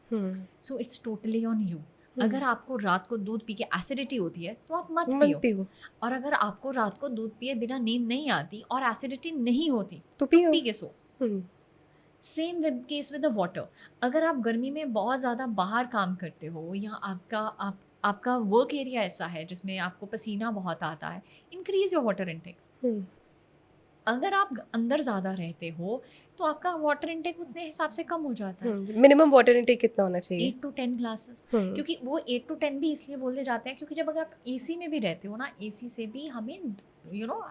So it's totally on you. अगर आपको रात को दूध पी के एसिडिटी होती है तो आप मत पियो, और अगर आपको रात को दूध पिए बिना नींद नहीं आती और एसिडिटी नहीं होती तो पी के सो। Same with case with the water. अगर आप गर्मी में बहुत ज़्यादा बाहर काम करते हो या आपका वर्क एरिया ऐसा है जिसमें आपको पसीना बहुत आता है, इंक्रीज योर वाटर इनटेक। अगर आप अंदर ज़्यादा रहते हो तो आपका वाटर इनटेक उतने हिसाब से कम हो जाता है। मिनिमम वाटर इनटेक कितना होना चाहिए? 8 to 10 ग्लासेस। क्योंकि वो 8 to 10 भी इसलिए बोले जाते हैं क्योंकि जब अगर आप एसी में भी रहते हो ना, एसी से भी हमें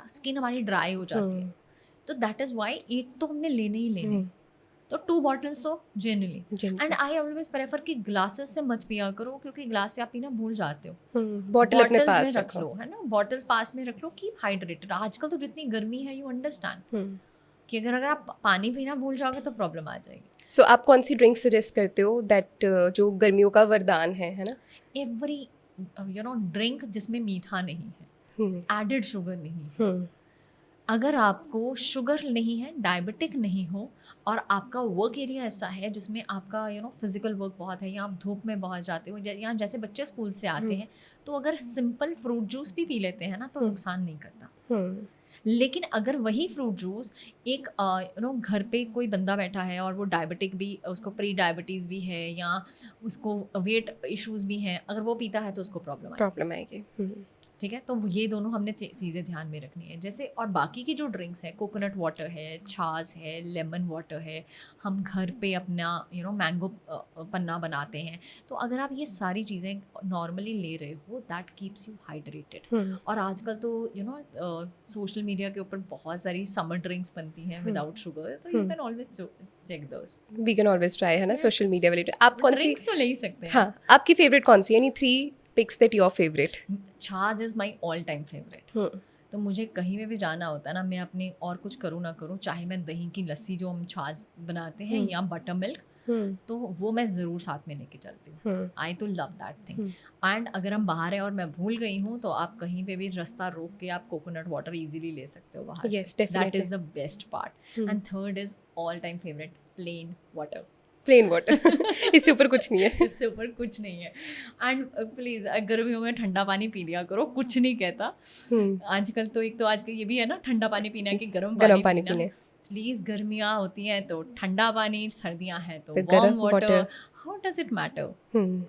स्किन हमारी ड्राई हो जाती है, तो दैट इज़ वाई 8 तो हमने लेने ही लेने। तो 2 बॉटल्स तो generally, and I always prefer कि ग्लासेस से मत पिया करो, क्योंकि ग्लास से आप पीना भूल जाते हो। बॉटल अपने पास में रख लो, है ना, बॉटल्स पास में रख लो, कीप हाइड्रेटेड। आजकल तो जितनी गर्मी है, यू अंडरस्टैंड कि अगर आप पानी पीना भूल जाओगे तो प्रॉब्लम आ जाएगी। सो आप कौन सी ड्रिंक सजेस्ट करते हो दैट जो गर्मियों का वरदान है ना? एवरी ड्रिंक जिसमें मीठा नहीं है, एडेड शुगर नहीं है। अगर आपको शुगर नहीं है, डायबिटिक नहीं हो, और आपका वर्क एरिया ऐसा है जिसमें आपका फिजिकल वर्क बहुत है, या आप धूप में बहुत जाते हो, या जैसे बच्चे स्कूल से आते हैं, तो अगर सिंपल फ्रूट जूस भी पी लेते हैं ना तो नुकसान नहीं करता। लेकिन अगर वही फ्रूट जूस एक घर पे कोई बंदा बैठा है और वो डायबिटिक भी, उसको प्री डायबिटीज़ भी है या उसको वेट इश्यूज़ भी हैं, अगर वो पीता है तो उसको प्रॉब्लम आएगी। ठीक है, तो ये दोनों हमने चीज़ें ध्यान में रखनी है। जैसे और बाकी की जो ड्रिंक्स है, कोकोनट वाटर है, छाछ है, लेमन वाटर है, हम घर पे अपना मैंगो पन्ना बनाते हैं, तो अगर आप ये सारी चीज़ें नॉर्मली ले रहे हो, दैट कीप्स यू हाइड्रेटेड। और आजकल तो सोशल मीडिया के ऊपर बहुत सारी समर ड्रिंक्स बनती हैं विदाउट शुगर, तो you can always check those, we can always try, है ना, सोशल मीडिया वाली। आप कौन सी ड्रिंक्स तो ले ही सकते हैं। हाँ, आपकी फेवरेट कौन सी, यानी 3 पिक्स दैट योर फेवरेट? छाछ is my all time favourite. तो मुझे कहीं में भी जाना होता है ना, मैं अपने और कुछ करूँ ना करूँ, चाहे मैं दही की लस्सी जो हम छाछ बनाते हैं या बटर मिल्क, तो वो मैं ज़रूर साथ में लेके चलती हूँ। आई तो लव दैट थिंग। एंड अगर हम बाहर हैं और मैं भूल गई हूँ तो आप कहीं पे भी रास्ता रोक के आप कोकोनट वाटर इजीली ले सकते हो बाहर। Yes, definitely. That is the best part. And third is all time favourite plain water. Plain water इससे ऊपर कुछ नहीं है, इससे ऊपर कुछ नहीं है। एंड प्लीज़ गर्मियों में ठंडा पानी पी लिया करो, कुछ नहीं कहता। आजकल तो एक तो आजकल ये भी है ना, ठंडा पानी पीना है कि गर्म पानी पीना। प्लीज गर्मियाँ होती हैं तो ठंडा पानी, सर्दियाँ हैं तो तो वार्म गर्म water, water। How does it matter? Hmm,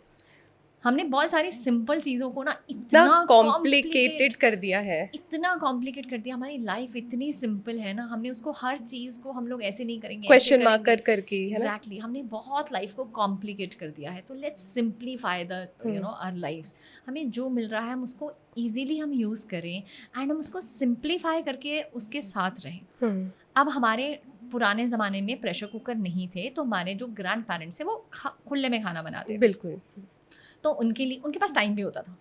हमने बहुत सारी सिंपल चीज़ों को ना इतना इतना कॉम्प्लिकेटेड कर दिया है। इतना कॉम्प्लिकेट कर दिया। हमारी लाइफ इतनी सिंपल है ना, हमने उसको हर चीज़ को हम लोग ऐसे नहीं करेंगे, क्वेश्चन मार्क कर करके, है ना? एग्जैक्टली हमने बहुत लाइफ को कॉम्प्लिकेट कर दिया है। तो let's simplify the our lifes. हमें जो मिल रहा है हम उसको ईजीली हम यूज़ करें एंड हम उसको सिंप्लीफाई करके उसके साथ रहें। अब हमारे पुराने ज़माने में प्रेशर कुकर नहीं थे, तो हमारे जो ग्रैंड पेरेंट्स थे वो खुले में खाना बनाते थे, बिल्कुल। तो उनके लिए उनके पास टाइम भी होता था,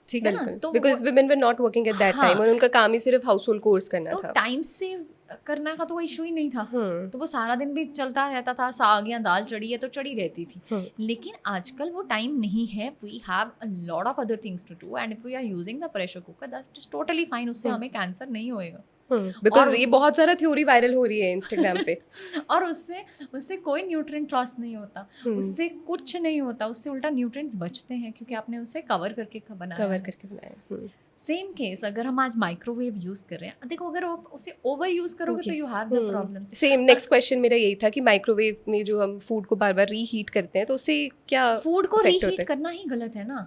ठीक है ना? बिल्कुल, तो because women were not working at that time, और उनका काम ही सिर्फ हाउस होल्ड कोर्स करना तो था। टाइम सेव करना का तो कोई इशू ही नहीं था। तो वो सारा दिन भी चलता रहता था, साग या दाल चढ़ी है तो चढ़ी रहती थी। लेकिन आजकल वो टाइम नहीं है। We have a lot of other things to do and if we are using the pressure cooker that is totally fine. उससे हमें कैंसर नहीं होएगा। बिकॉज ये बहुत सारा थ्योरी वायरल हो रही है इंस्टाग्राम पे। और उससे कोई न्यूट्रिएंट लॉस नहीं होता, उससे कुछ नहीं होता, उससे उल्टा न्यूट्रिएंट्स बचते हैं क्योंकि आपने उसे कवर करके बनाया। सेम केस अगर हम आज माइक्रोवेव यूज कर रहे हैं, देखो अगर आप उसे ओवर यूज करोगे तो you have the problems. Same next question मेरा यही था कि माइक्रोवेव में जो हम फूड को बार बार रीहीट करते हैं तो उससे क्या फूड को effect रीहीट करना ही गलत है ना।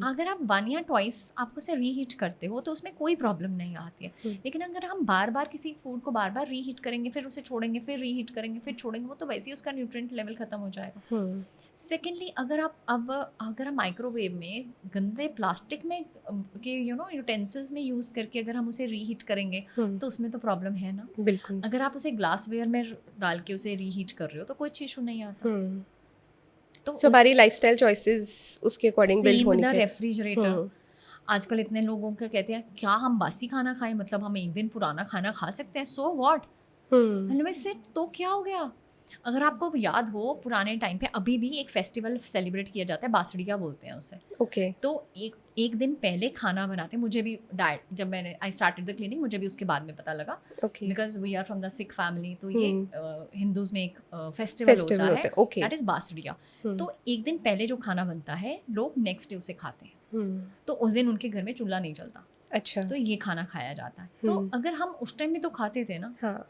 अगर आप 1 या 2 आप उसे रीहीट करते हो तो उसमें कोई प्रॉब्लम नहीं आती है। लेकिन अगर हम बार बार किसी फूड को बार बार रीहीट करेंगे, फिर उसे छोड़ेंगे, फिर रीहीट करेंगे, फिर छोड़ेंगे, वो तो वैसे ही उसका न्यूट्रिएंट लेवल खत्म हो जाएगा। सेकेंडली अगर हम माइक्रोवेव में गंदे प्लास्टिक में के यूटेंसिल्स में यूज करके अगर हम उसे रीहीट करेंगे तो उसमें तो प्रॉब्लम है ना। बिल्कुल। अगर आप उसे ग्लासवेयर में डाल के उसे रीहीट कर रहे हो तो कोई इशू नहीं आता। तो हमारी लाइफस्टाइल चॉइसेस उसके अकॉर्डिंग बिल्ड होनी चाहिए। रेफ्रिजरेटर आजकल इतने लोगों का कहते हैं क्या हम बासी खाना खाएं, मतलब हम एक दिन पुराना खाना खा सकते हैं, सो व्हाट, हलवे से तो क्या हो गया। अगर आपको याद हो पुराने टाइम पे अभी भी एक फेस्टिवल सेलिब्रेट किया जाता है, बासड़िया बोलते हैं उसे। ओके। तो एक दिन पहले खाना बनाते हैं। मुझे भी डाइट जब मैंने आई स्टार्टेड द क्लिनिक मुझे भी उसके बाद में पता लगा, because we are from the Sikh family. तो ये हिंदूज में एक फेस्टिवल होता है दैट इज बासड़िया। तो एक दिन पहले जो खाना बनता है लोग नेक्स्ट डे उसे खाते हैं। तो उस दिन उनके घर में चूल्हा नहीं चलता। अच्छा। तो ये खाना खाया जाता है। तो अगर हम उस टाइम में तो खाते थे ना। हाँ।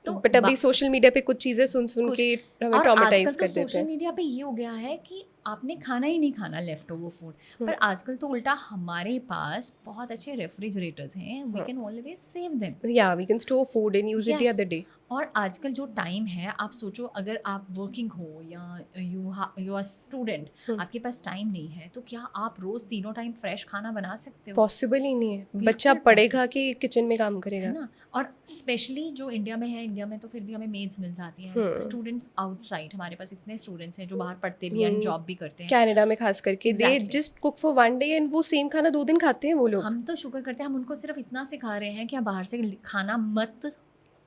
तो बट अभी सोशल मीडिया पे कुछ चीजें सुन के हमें ट्रॉमेटाइज कर देते हैं। सोशल मीडिया पे ये हो गया है कि आपने खाना ही नहीं खाना लेफ्ट ओवर फूड। पर आजकल तो उल्टा हमारे पास बहुत अच्छे रेफ्रिजरेटर्स हैं, we can always save them. या we can store food and use it the other day. और आजकल जो टाइम है, आप सोचो अगर आप वर्किंग हो या यू आर स्टूडेंट, आपके पास टाइम नहीं है तो क्या आप रोज 3 टाइम फ्रेश खाना बना सकते हो? पॉसिबल ही नहीं है। बच्चा पढ़ेगा कि किचन में काम करेगा, है ना। और स्पेशली जो इंडिया में है, इंडिया में तो फिर भी हमें मेड्स मिल जाती हैं। स्टूडेंट्स आउटसाइड, हमारे पास इतने स्टूडेंट्स हैं जो बाहर पढ़ते भी हैं, जॉब भी करते हैं, कनाडा में खास करके। They just cook for 1 day and वो सेम खाना 2 दिन खाते हैं वो लोग। हम तो शुक्र करते हैं हम उनको सिर्फ इतना सिखा रहे हैं कि आप बाहर से खाना मत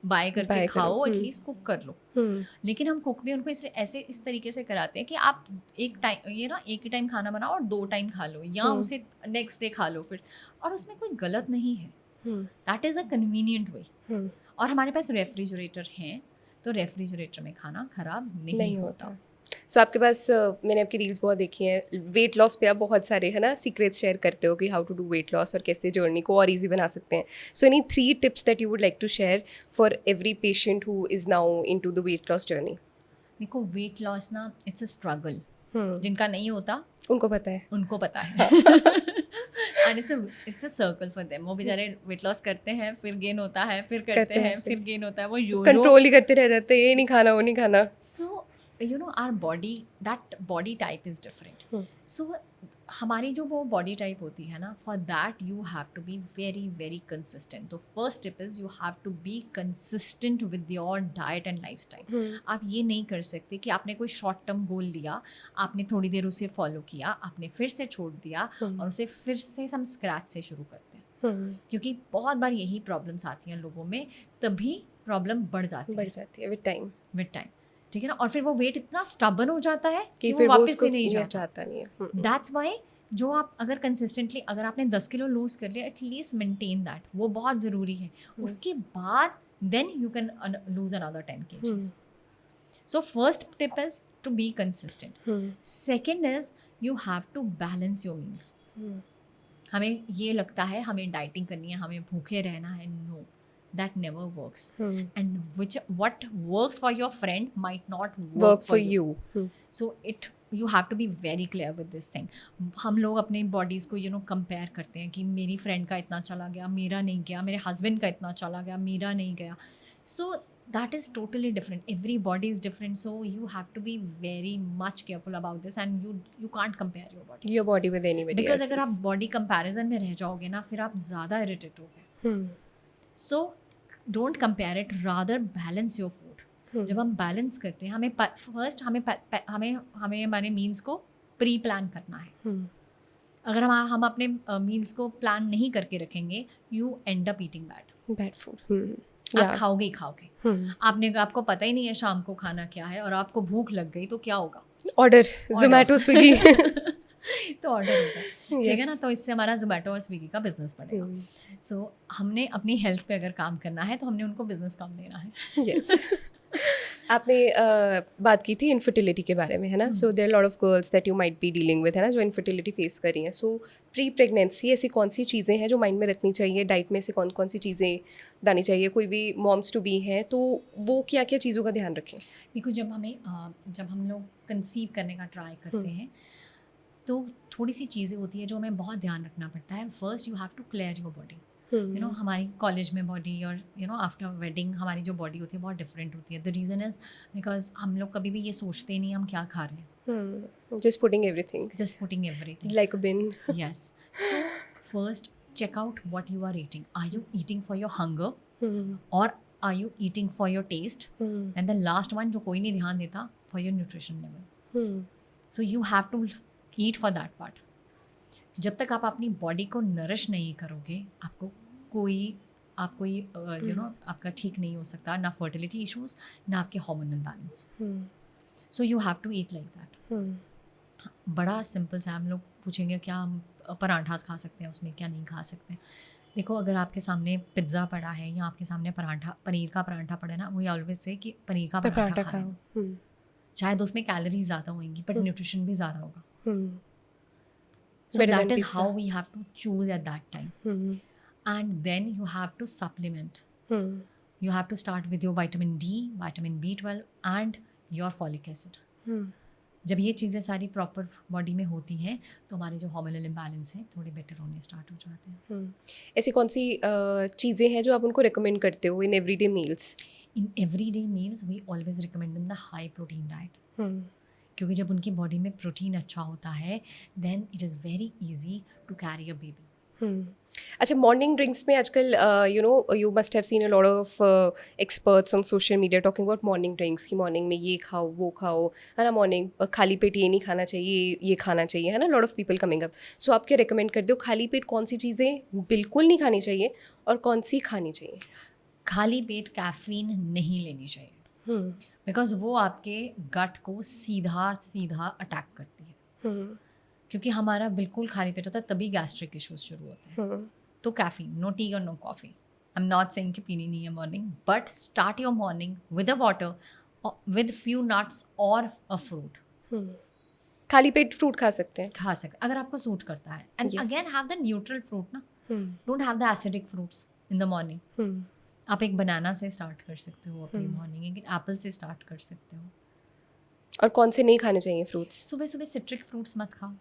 बाय करके खाओ, एटलीस्ट कुक कर लो। लेकिन हम कुक भी उनको इस तरीके से कराते हैं कि आप एक ही टाइम खाना बनाओ और 2 टाइम खा लो, या उसे नेक्स्ट डे खा लो फिर। और उसमें कोई गलत नहीं है, that is a convenient way. और हमारे पास रेफ्रिजरेटर हैं तो रेफ्रिजरेटर में खाना खराब नहीं होता। सो आपके पास मैंने आपकी रील्स बहुत देखी हैं, वेट लॉस पे आप बहुत सारे है ना सीक्रेट्स शेयर करते हो कि how to do weight loss और कैसे जर्नी को और इजी बना सकते हैं। So any 3 tips that you would like to share for every patient who is now into the weight loss journey? देखो वेट लॉस ना इट्स अ स्ट्रगल। जिनका नहीं होता उनको पता है and it's a circle for them. वो बेचारे वेट लॉस करते हैं, फिर गेन होता है, फिर करते हैं, फिर गेन होता है, वो कंट्रोल ही करते रह जाते हैं, ये नहीं खाना वो नहीं खाना। सो our body type is different. So हमारी जो वो बॉडी टाइप होती है ना, for that you have to be very very consistent. तो first tip is you have to be consistent with your diet and lifestyle. आप ये नहीं कर सकते कि आपने कोई शॉर्ट टर्म गोल लिया, आपने थोड़ी देर उसे फॉलो किया, आपने फिर से छोड़ दिया और उसे फिर से हम स्क्रैच से शुरू करते हैं। क्योंकि बहुत बार यही प्रॉब्लम्स आती हैं लोगों में, तभी प्रॉब्लम बढ़ जाती है विद टाइम, ठीक है ना। और फिर वो वेट इतना स्टबन हो जाता है कि फिर वो वापस से नहीं जाता नहीं है। दैट्स वाई जो आप अगर कंसिस्टेंटली अगर आपने 10 किलो लूज कर लिया, एटलीस्ट मेंटेन दैट, वो बहुत ज़रूरी है। उसके बाद then you can lose another 10 kgs. So first tip is to be consistent. Second is you have to balance your meals. हमें ये लगता है हमें डाइटिंग करनी है, हमें भूखे रहना है, no, that never works. And what works for your friend might not work for you. So you have to be very clear with this thing. हम लोग अपने bodies को compare करते हैं कि मेरी friend का इतना चला गया, मेरा नहीं गया, मेरे husband का इतना चला गया, मेरा नहीं गया. So that is totally different. Every body is different, so you have to be very much careful about this, and you can't compare your body with anybody because else's. अगर आप body comparison में रह जाओगे ना, फिर आप ज़्यादा irritate होगे. So don't compare it, rather balance your food. जब हम बैलेंस करते हैं, हमें फर्स्ट हमें हमारे मील्स को प्री प्लान करना है. अगर हम अपने मील्स को प्लान नहीं करके रखेंगे, you and up eating bad food. आप खाओगे ही खाओगे. आपको पता ही नहीं है शाम को खाना क्या है, और आपको भूख लग गई तो क्या होगा? ऑर्डर जोमेटो स्विगी. तो ऑर्डर होगा, ठीक है ना. तो इससे हमारा जोमेटो और स्विगी का बिजनेस बढ़ेगा. सो हमने अपनी हेल्थ पे अगर काम करना है तो हमने उनको बिजनेस कम देना है. यस. आपने बात की थी इनफर्टिलिटी के बारे में, है ना. So there lot of girls that you might be dealing with, है ना, जो इनफर्टिलिटी फेस कर रही हैं. सो प्री प्रेगनेंसी ऐसी कौन सी चीज़ें हैं जो माइंड में रखनी चाहिए? डाइट में से कौन कौन सी चीज़ें लानी चाहिए? कोई भी मॉम्स टू बी हैं तो वो क्या क्या चीज़ों का ध्यान रखें? देखो, जब हम लोग कंसीव करने का ट्राई करते हैं तो थोड़ी सी चीज़ें होती है जो हमें बहुत ध्यान रखना पड़ता है. First you have to clear your body. हमारी कॉलेज में बॉडी और आफ्टर वेडिंग हमारी जो बॉडी होती है बहुत डिफरेंट होती है. द रीज़न इज़ बिकॉज हम लोग कभी भी ये सोचते नहीं हम क्या खा रहे हैं. Just putting everything like a bin. Yes. So first check out what you are eating. Are you eating for your hunger or are you eating for your taste? And the last one जो कोई नहीं ध्यान देता, for your nutrition level. So you have to eat for that part. जब तक आप अपनी body को नरिश नहीं करोगे, आपको कोई आपका ठीक नहीं हो सकता, ना फर्टिलिटी इश्यूज, ना आपके hormonal balance. So you have to eat like that. बड़ा सिंपल सा. हम लोग पूछेंगे क्या हम पराठास खा सकते हैं, उसमें क्या नहीं खा सकते. देखो, अगर आपके सामने पिज्ज़ा पड़ा है या आपके सामने पनीर का पराठा पड़ा है ना, वी ऑलवेज से कि पनीर का पराठा खाओ. शायद उसमें कैलोरीज ज़्यादा होंगी बट न्यूट्रिशन भी ज़्यादा होगा. So that is how we have to choose at that time. And then you have to supplement. You have to start with your vitamin D, vitamin B12 and your folic acid. जब ये चीज़ें सारी proper body में होती हैं तो हमारे जो हार्मोनल इम्बैलेंस हैं थोड़े बेटर होने स्टार्ट हो जाते हैं. ऐसी कौन सी चीज़ें हैं जो आप उनको रिकमेंड करते हो in everyday meals? In everyday meals we always recommend them the high protein diet. क्योंकि जब उनकी बॉडी में प्रोटीन अच्छा होता है then it is very easy to carry a baby. अच्छा, मॉर्निंग ड्रिंक्स में आजकल you must have seen a lot of experts on social media talking about morning drinks की मॉर्निंग में ये खाओ वो खाओ, है ना. मॉर्निंग खाली पेट ये नहीं खाना चाहिए, ये खाना चाहिए, है ना. Lot of people coming up. So आप क्या रिकमेंड करते हो? खाली पेट कौन सी चीज़ें बिल्कुल नहीं खानी चाहिए और कौन सी खानी चाहिए? खाली पेट कैफीन नहीं लेनी चाहिए बिकॉज वो आपके गट को सीधा अटैक करती है. क्योंकि हमारा बिल्कुल खाली पेट होता है तभी गैस्ट्रिक इश्यूज शुरू होते हैं. तो कैफीन, नो टी और no coffee. I am not saying कि पीनी नहीं है morning, but start your morning with a water, with few nuts और अ फ्रूट. खाली पेट फ्रूट खा सकते हैं अगर आपको सूट करता है. And again have the neutral fruit ना, don't have the acidic fruits in the morning. आप एक बनाना से स्टार्ट कर सकते हो अपनी मॉर्निंग, एक एप्पल से स्टार्ट कर सकते हो. और कौन से नहीं खाने चाहिए फ्रूट्स? सुबह सुबह सिट्रिक फ्रूट्स मत खाओ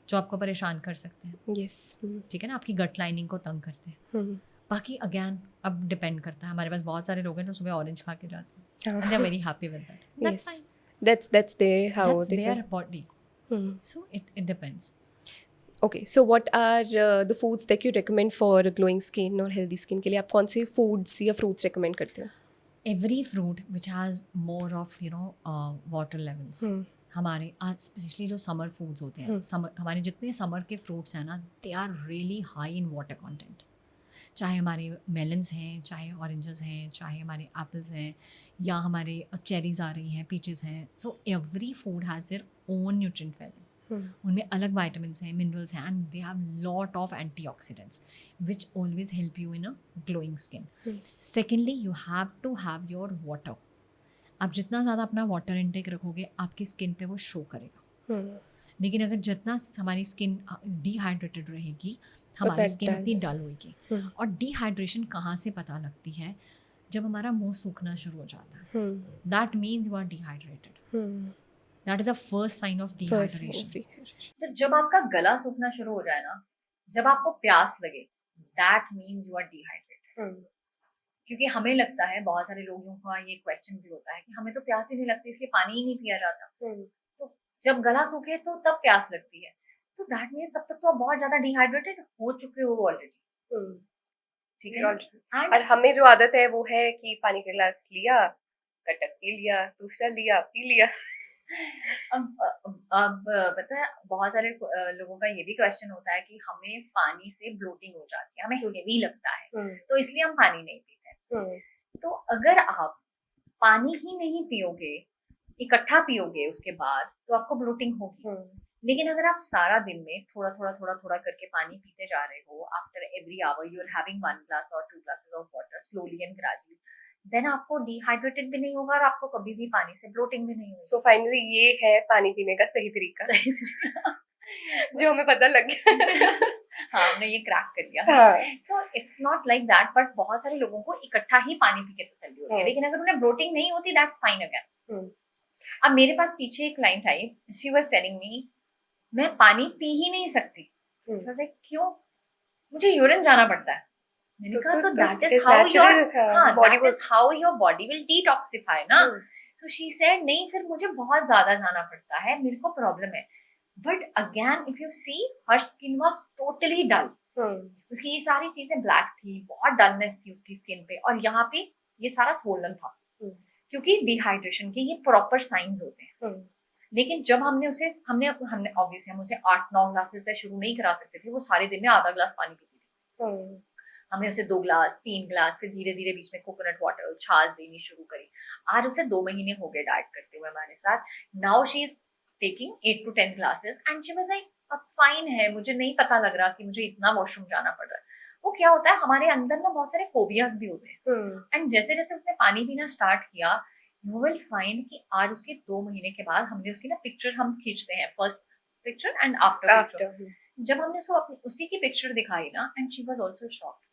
जो आपको परेशान कर सकते हैं. यस. ठीक है ना, आपकी गट लाइनिंग को तंग करते हैं. बाकी अगेन अब डिपेंड करता है. हमारे पास बहुत सारे लोग हैं जो सुबह ऑरेंज खा के जाते हैं. They are very happy with that. That's fine. That's their body. So it depends. Okay, so what are the foods that you recommend for glowing skin और healthy skin के लिए? आप कौन से foods या fruits recommend करते हो? Every fruit which has more of water levels. हमारे आज स्पेशली जो समर फूड्स होते हैं, हमारे जितने समर के फ्रूट्स हैं ना, they are really high in water content. चाहे हमारे मेलन्स हैं, चाहे ऑरेंजेस हैं, चाहे हमारे एप्पल्स हैं, या हमारे चेरीज आ रही हैं, पीचेस हैं. So every food has their own nutrient value. उनमें अलग वाइटामिन्स हैं, मिनरल्स हैं, and they have lot of antioxidants which always help you in a glowing skin. Secondly, you have to have your water. आप जितना ज़्यादा अपना water intake रखोगे आपकी स्किन पे वो शो करेगा. लेकिन अगर जितना हमारी स्किन डिहाइड्रेटेड रहेगी हमारी स्किन उतनी डल होगी। और डिहाइड्रेशन कहाँ से पता लगती है? जब हमारा मुंह सूखना शुरू हो जाता है, that means you are dehydrated. That is a first sign of dehydration. तो जब आपका गला सूखना शुरू हो जाए ना, जब आपको प्यास लगे, that means you are dehydrated. क्योंकि हमें लगता है, बहुत सारे लोगों का ये क्वेश्चन भी होता है कि हमें तो प्यास ही नहीं लगती इसलिए पानी ही नहीं पिया जाता। तो जब गला सूखे तो तब प्यास लगती है, तो दैट मीन्स तब तक तो आप बहुत ज्यादा डिहाइड्रेटेड हो चुके हो ऑलरेडी। ठीक है। और हमें जो आदत है वो है कि पानी का गिलास लिया, कटक पी लिया, दूसरा लिया, पी लिया। अब पता है बहुत सारे लोगों का ये भी क्वेश्चन होता है कि हमें पानी से ब्लोटिंग हो जाती है, हमें हेवी लगता है, तो इसलिए हम पानी नहीं पीते। तो अगर आप पानी ही नहीं पियोगे, इकट्ठा पियोगे उसके बाद, तो आपको ब्लोटिंग होगी। लेकिन अगर आप सारा दिन में थोड़ा थोड़ा थोड़ा थोड़ा करके पानी पीते जा रहे हो, after every hour you are having 1 glass और 2 glasses of water slowly and gradually, then आपको डिहाइड्रेटेड भी नहीं होगा और आपको कभी भी पानी से ब्लोटिंग भी नहीं होगी। सो फाइनली ये है पानी पीने का सही तरीका जो हमें पता लग गया। हाँ, हमने ये क्रैक कर दिया। So it's not like that, but बहुत सारे लोगों को इकट्ठा ही पानी पी के तसल्ली होती है, लेकिन अगर उन्हें ब्लोटिंग नहीं होती, दैट्स फाइन अगेन। अब मेरे पास पीछे एक client I, she was telling me मैं पानी पी ही नहीं सकती। क्यों? मुझे यूरिन जाना पड़ता है। मैंने कहा तो that is how your body will detoxify ना। सो शी सेड नहीं, फिर मुझे बहुत ज्यादा जाना पड़ता है, मेरे को प्रॉब्लम है। But again if you see, her skin was totally dull. उसकी ये सारी चीजें ब्लैक थी, बहुत डलनेस थी उसकी स्किन पे, और यहाँ पे ये सारा स्वोलन था, क्योंकि डिहाइड्रेशन के ये प्रॉपर साइंस होते हैं। लेकिन जब हमने ऑब्वियसली हम उसे 8-9 ग्लासेस से शुरू नहीं करा सकते थे, वो सारे दिन में आधा ग्लास पानी पीती थी। हमने उसे 2 ग्लास 3 ग्लास, फिर धीरे धीरे बीच में कोकोनट वाटर छाछ देनी शुरू करी। आज उसे 2 महीने हो गए डाइट करते हुए हमारे साथ। Now she is taking 8 to 10 glasses and she was like अब फाइन है, मुझे नहीं पता लग रहा कि मुझे इतना वॉशरूम जाना पड़ रहा है। वो क्या होता है, हमारे अंदर ना बहुत सारे फोबियाज भी होते हैं, एंड जैसे जैसे उसने पानी पीना स्टार्ट किया, यू विल फाइंड कि आज उसके 2 महीने के बाद हमने उसकी ना पिक्चर हम खींचते हैं, first picture and after picture. जब हमने उसको अपनी उसी की पिक्चर दिखाई ना, and she was also shocked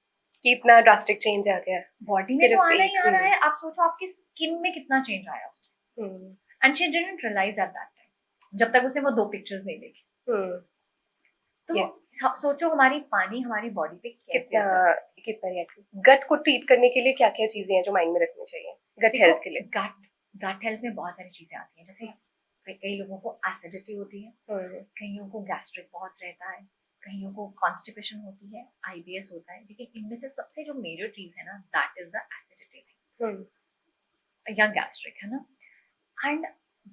कि इतना ड्रास्टिक चेंज आ गया बॉडी में, तो आना ही आ रहा है। आप सोचो आपकी स्किन में कितना चेंज आया उस time, and she didn't realize at that time, जब तक उसने वो 2 पिक्चर्स नहीं देखी। तो सोचो हमारी पानी हमारी बॉडी पे कितना रिएक्ट। गट को ट्रीट करने के लिए क्या क्या चीजें हैं जो माइंड में रखनी चाहिए गट हेल्थ के लिए? गट हेल्थ में बहुत सारी चीजें आती हैं, जैसे कई लोगों को एसिडिटी होती है, कईयों को गैस्ट्रिक बहुत रहता है, कईयों को कॉन्स्टिपेशन होती है, आईबीएस होता है। लेकिन इनमें से सबसे जो मेजर चीज है ना, that is the acidity thing या गैस्ट्रिक, है ना। एंड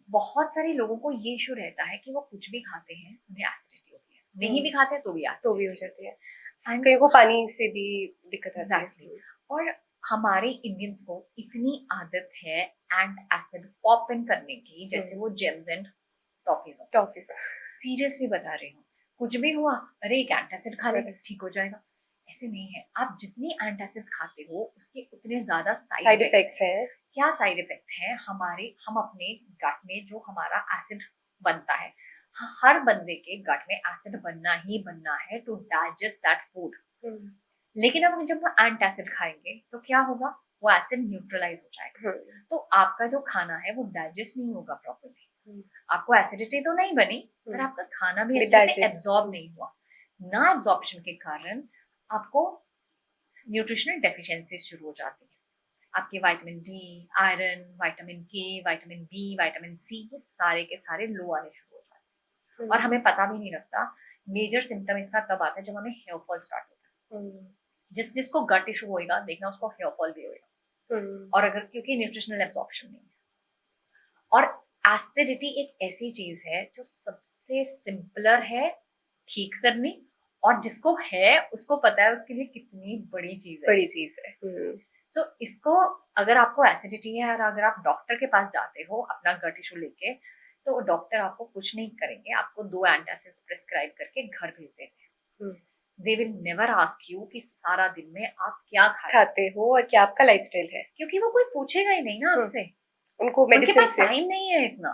बहुत सारे लोगों को ये इशू रहता है कि वो कुछ भी खाते हैं उन्हें एसिडिटी होती है, नहीं भी खाते हैं तो भी हो जाती है, एंड कईयों को पानी से भी दिक्कत आती है। और हमारे इंडियंस को इतनी आदत है एंड एसिड पॉप इन करने की, जैसे वो जेम्स एंड टॉफीज। सीरियसली बता रही हूँ, कुछ भी हुआ, अरे एक एंटासिड खा ले ठीक हो जाएगा, ऐसे नहीं है। आप जितनी एंटासिड खाते हो उसके उतने ज्यादा साइड इफेक्ट्स हैं। क्या साइड इफेक्ट है? हम अपने गट में जो हमारा एसिड बनता है, हर बंदे के गट में एसिड बनना ही बनना है टू डाइजेस्ट दैट फूड। लेकिन अब जब वो एंटासिड खाएंगे तो क्या होगा, वो एसिड न्यूट्रलाइज हो जाएगा, तो आपका जो खाना है वो डाइजेस्ट नहीं होगा प्रॉपर्ली। आपको एसिडिटी तो नहीं बनी, पर आपका खाना भी अच्छे से एब्जॉर्ब नहीं हुआ। ना एब्जॉर्प्शन के कारण आपको न्यूट्रिशनल डेफिशिएंसी शुरू हो जाती है। आपके विटामिन डी, आयरन, विटामिन के, विटामिन बी, विटामिन सी, ये सारे के सारे लो आने शुरू हो जाते हैं, और हमें पता भी नहीं लगता। मेजर सिम्टम इसका तब आता है जब हमें हेयर फॉल स्टार्ट होता है। जिसको गट इशू होएगा, देखना उसको हेयर फॉल भी होएगा, और अगर क्योंकि न्यूट्रिशनल एब्जॉर्प्शन नहीं है। और एसिडिटी एक ऐसी चीज है जो सबसे सिंपलर है ठीक करनी, और जिसको है उसको पता है उसके लिए कितनी बड़ी चीज है। सो इसको, अगर आपको एसिडिटी है और अगर आप डॉक्टर के पास जाते हो अपना गट इशू लेके, तो डॉक्टर आपको कुछ नहीं करेंगे, आपको 2 एंटासिड्स प्रिस्क्राइब करके घर भेज देते हैं। They will never ask you कि सारा दिन में आप क्या खाते हो और क्या आपका लाइफस्टाइल है, क्योंकि वो कोई पूछेगा ही नहीं ना आपसे। उनके पास टाइम नहीं है इतना।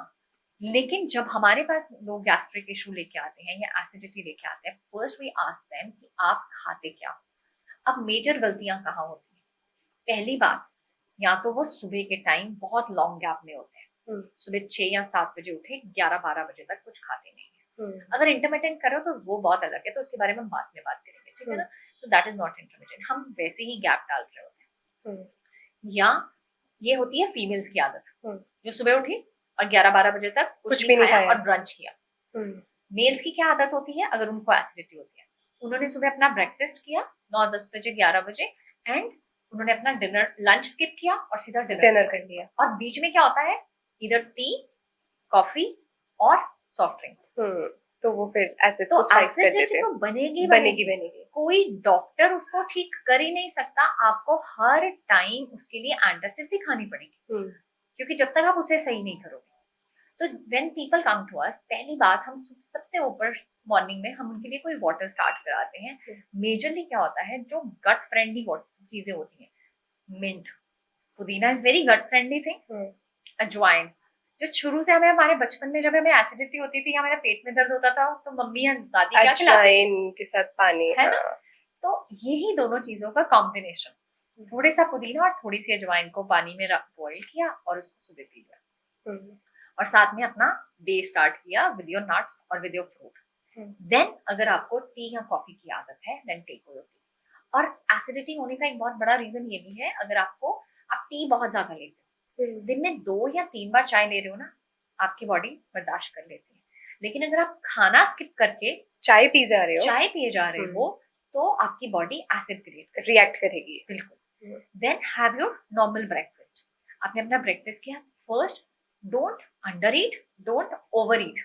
लेकिन जब हमारे पास लोग गैस्ट्रिक इशू लेके आते हैं या एसिडिटी लेके आते हैं, फर्स्ट वी आस्क देम कि आप खाते क्या हो। अब मेजर गलतियां कहाँ होती हैं? पहली बात, या तो वो सुबह के टाइम बहुत लॉन्ग गैप में होते हैं, सुबह 6 या 7 बजे उठे 11-12 बजे तक कुछ खाते नहीं है। अगर इंटरमिटेंट करो तो वो बहुत अलग है, तो उसके बारे में हम बाद में बात करेंगे, ठीक है ना। सो दैट इज नॉट इंटरमिटेंट, हम वैसे ही गैप डाल रहे होते हैं। या ये होती है फीमेल्स की आदत, जो सुबह उठी और 11-12 बजे तक कुछ भी नहीं खाया और ब्रंच किया। मेल्स की क्या आदत होती है, अगर उनको एसिडिटी होती है, उन्होंने सुबह अपना ब्रेकफास्ट किया 9-10 बजे 11 बजे एंड उन्होंने अपना डिनर लंच स्किप किया और सीधा डिनर कर लिया, और बीच में क्या होता है, इधर टी, कॉफी और सॉफ्ट ड्रिंक्स। तो वो फिर एसिड तो को स्पाइस कर देते एसिडिटी हैं। तो बनेगी बनेगी। कोई डॉक्टर उसको ठीक कर ही नहीं सकता, आपको हर टाइम उसके लिए एंटासिड ही खानी पड़ेगी, क्योंकि जब तक आप उसे सही नहीं करोगे। तो when people come to us, पहली बात, हम सबसे ऊपर मॉर्निंग में हम उनके लिए कोई वाटर स्टार्ट कराते हैं। मेजरली क्या होता है, जो गट फ्रेंडली चीजें होती हैं, मिंट, पुदीना is very gut friendly thing, अजवाइन, जो शुरू से हमें हमारे बचपन में जब हमें एसिडिटी होती थी या हमारे पेट में दर्द होता था तो मम्मी या दादी क्या खिलाती अजवाइन के साथ पानी, है ना। तो यही दोनों चीजों का कॉम्बिनेशन, थोड़े सा पुदीना और थोड़ी सी अजवाइन को पानी में बॉइल किया और उसको सुबह पी लिया, और साथ में अपना डे स्टार्ट किया विद योर नट्स और विद योर फ्रूट। देन अगर आपको टी या कॉफी की आदत है, देन टेक योर टी। और एसिडिटी होने का एक बहुत बड़ा रीजन ये भी है, अगर आप टी बहुत ज्यादा लेते हो, दिन में 2 या 3 बार चाय ले रहे हो ना, आपकी बॉडी बर्दाश्त कर लेती है। लेकिन अगर आप खाना स्किप करके चाय पिए जा रहे हो तो आपकी बॉडी एसिड क्रिएट रिएक्ट करेगी। बिल्कुल। Then have your normal breakfast. आपने अपना ब्रेकफास्ट किया, first don't under eat, don't over eat.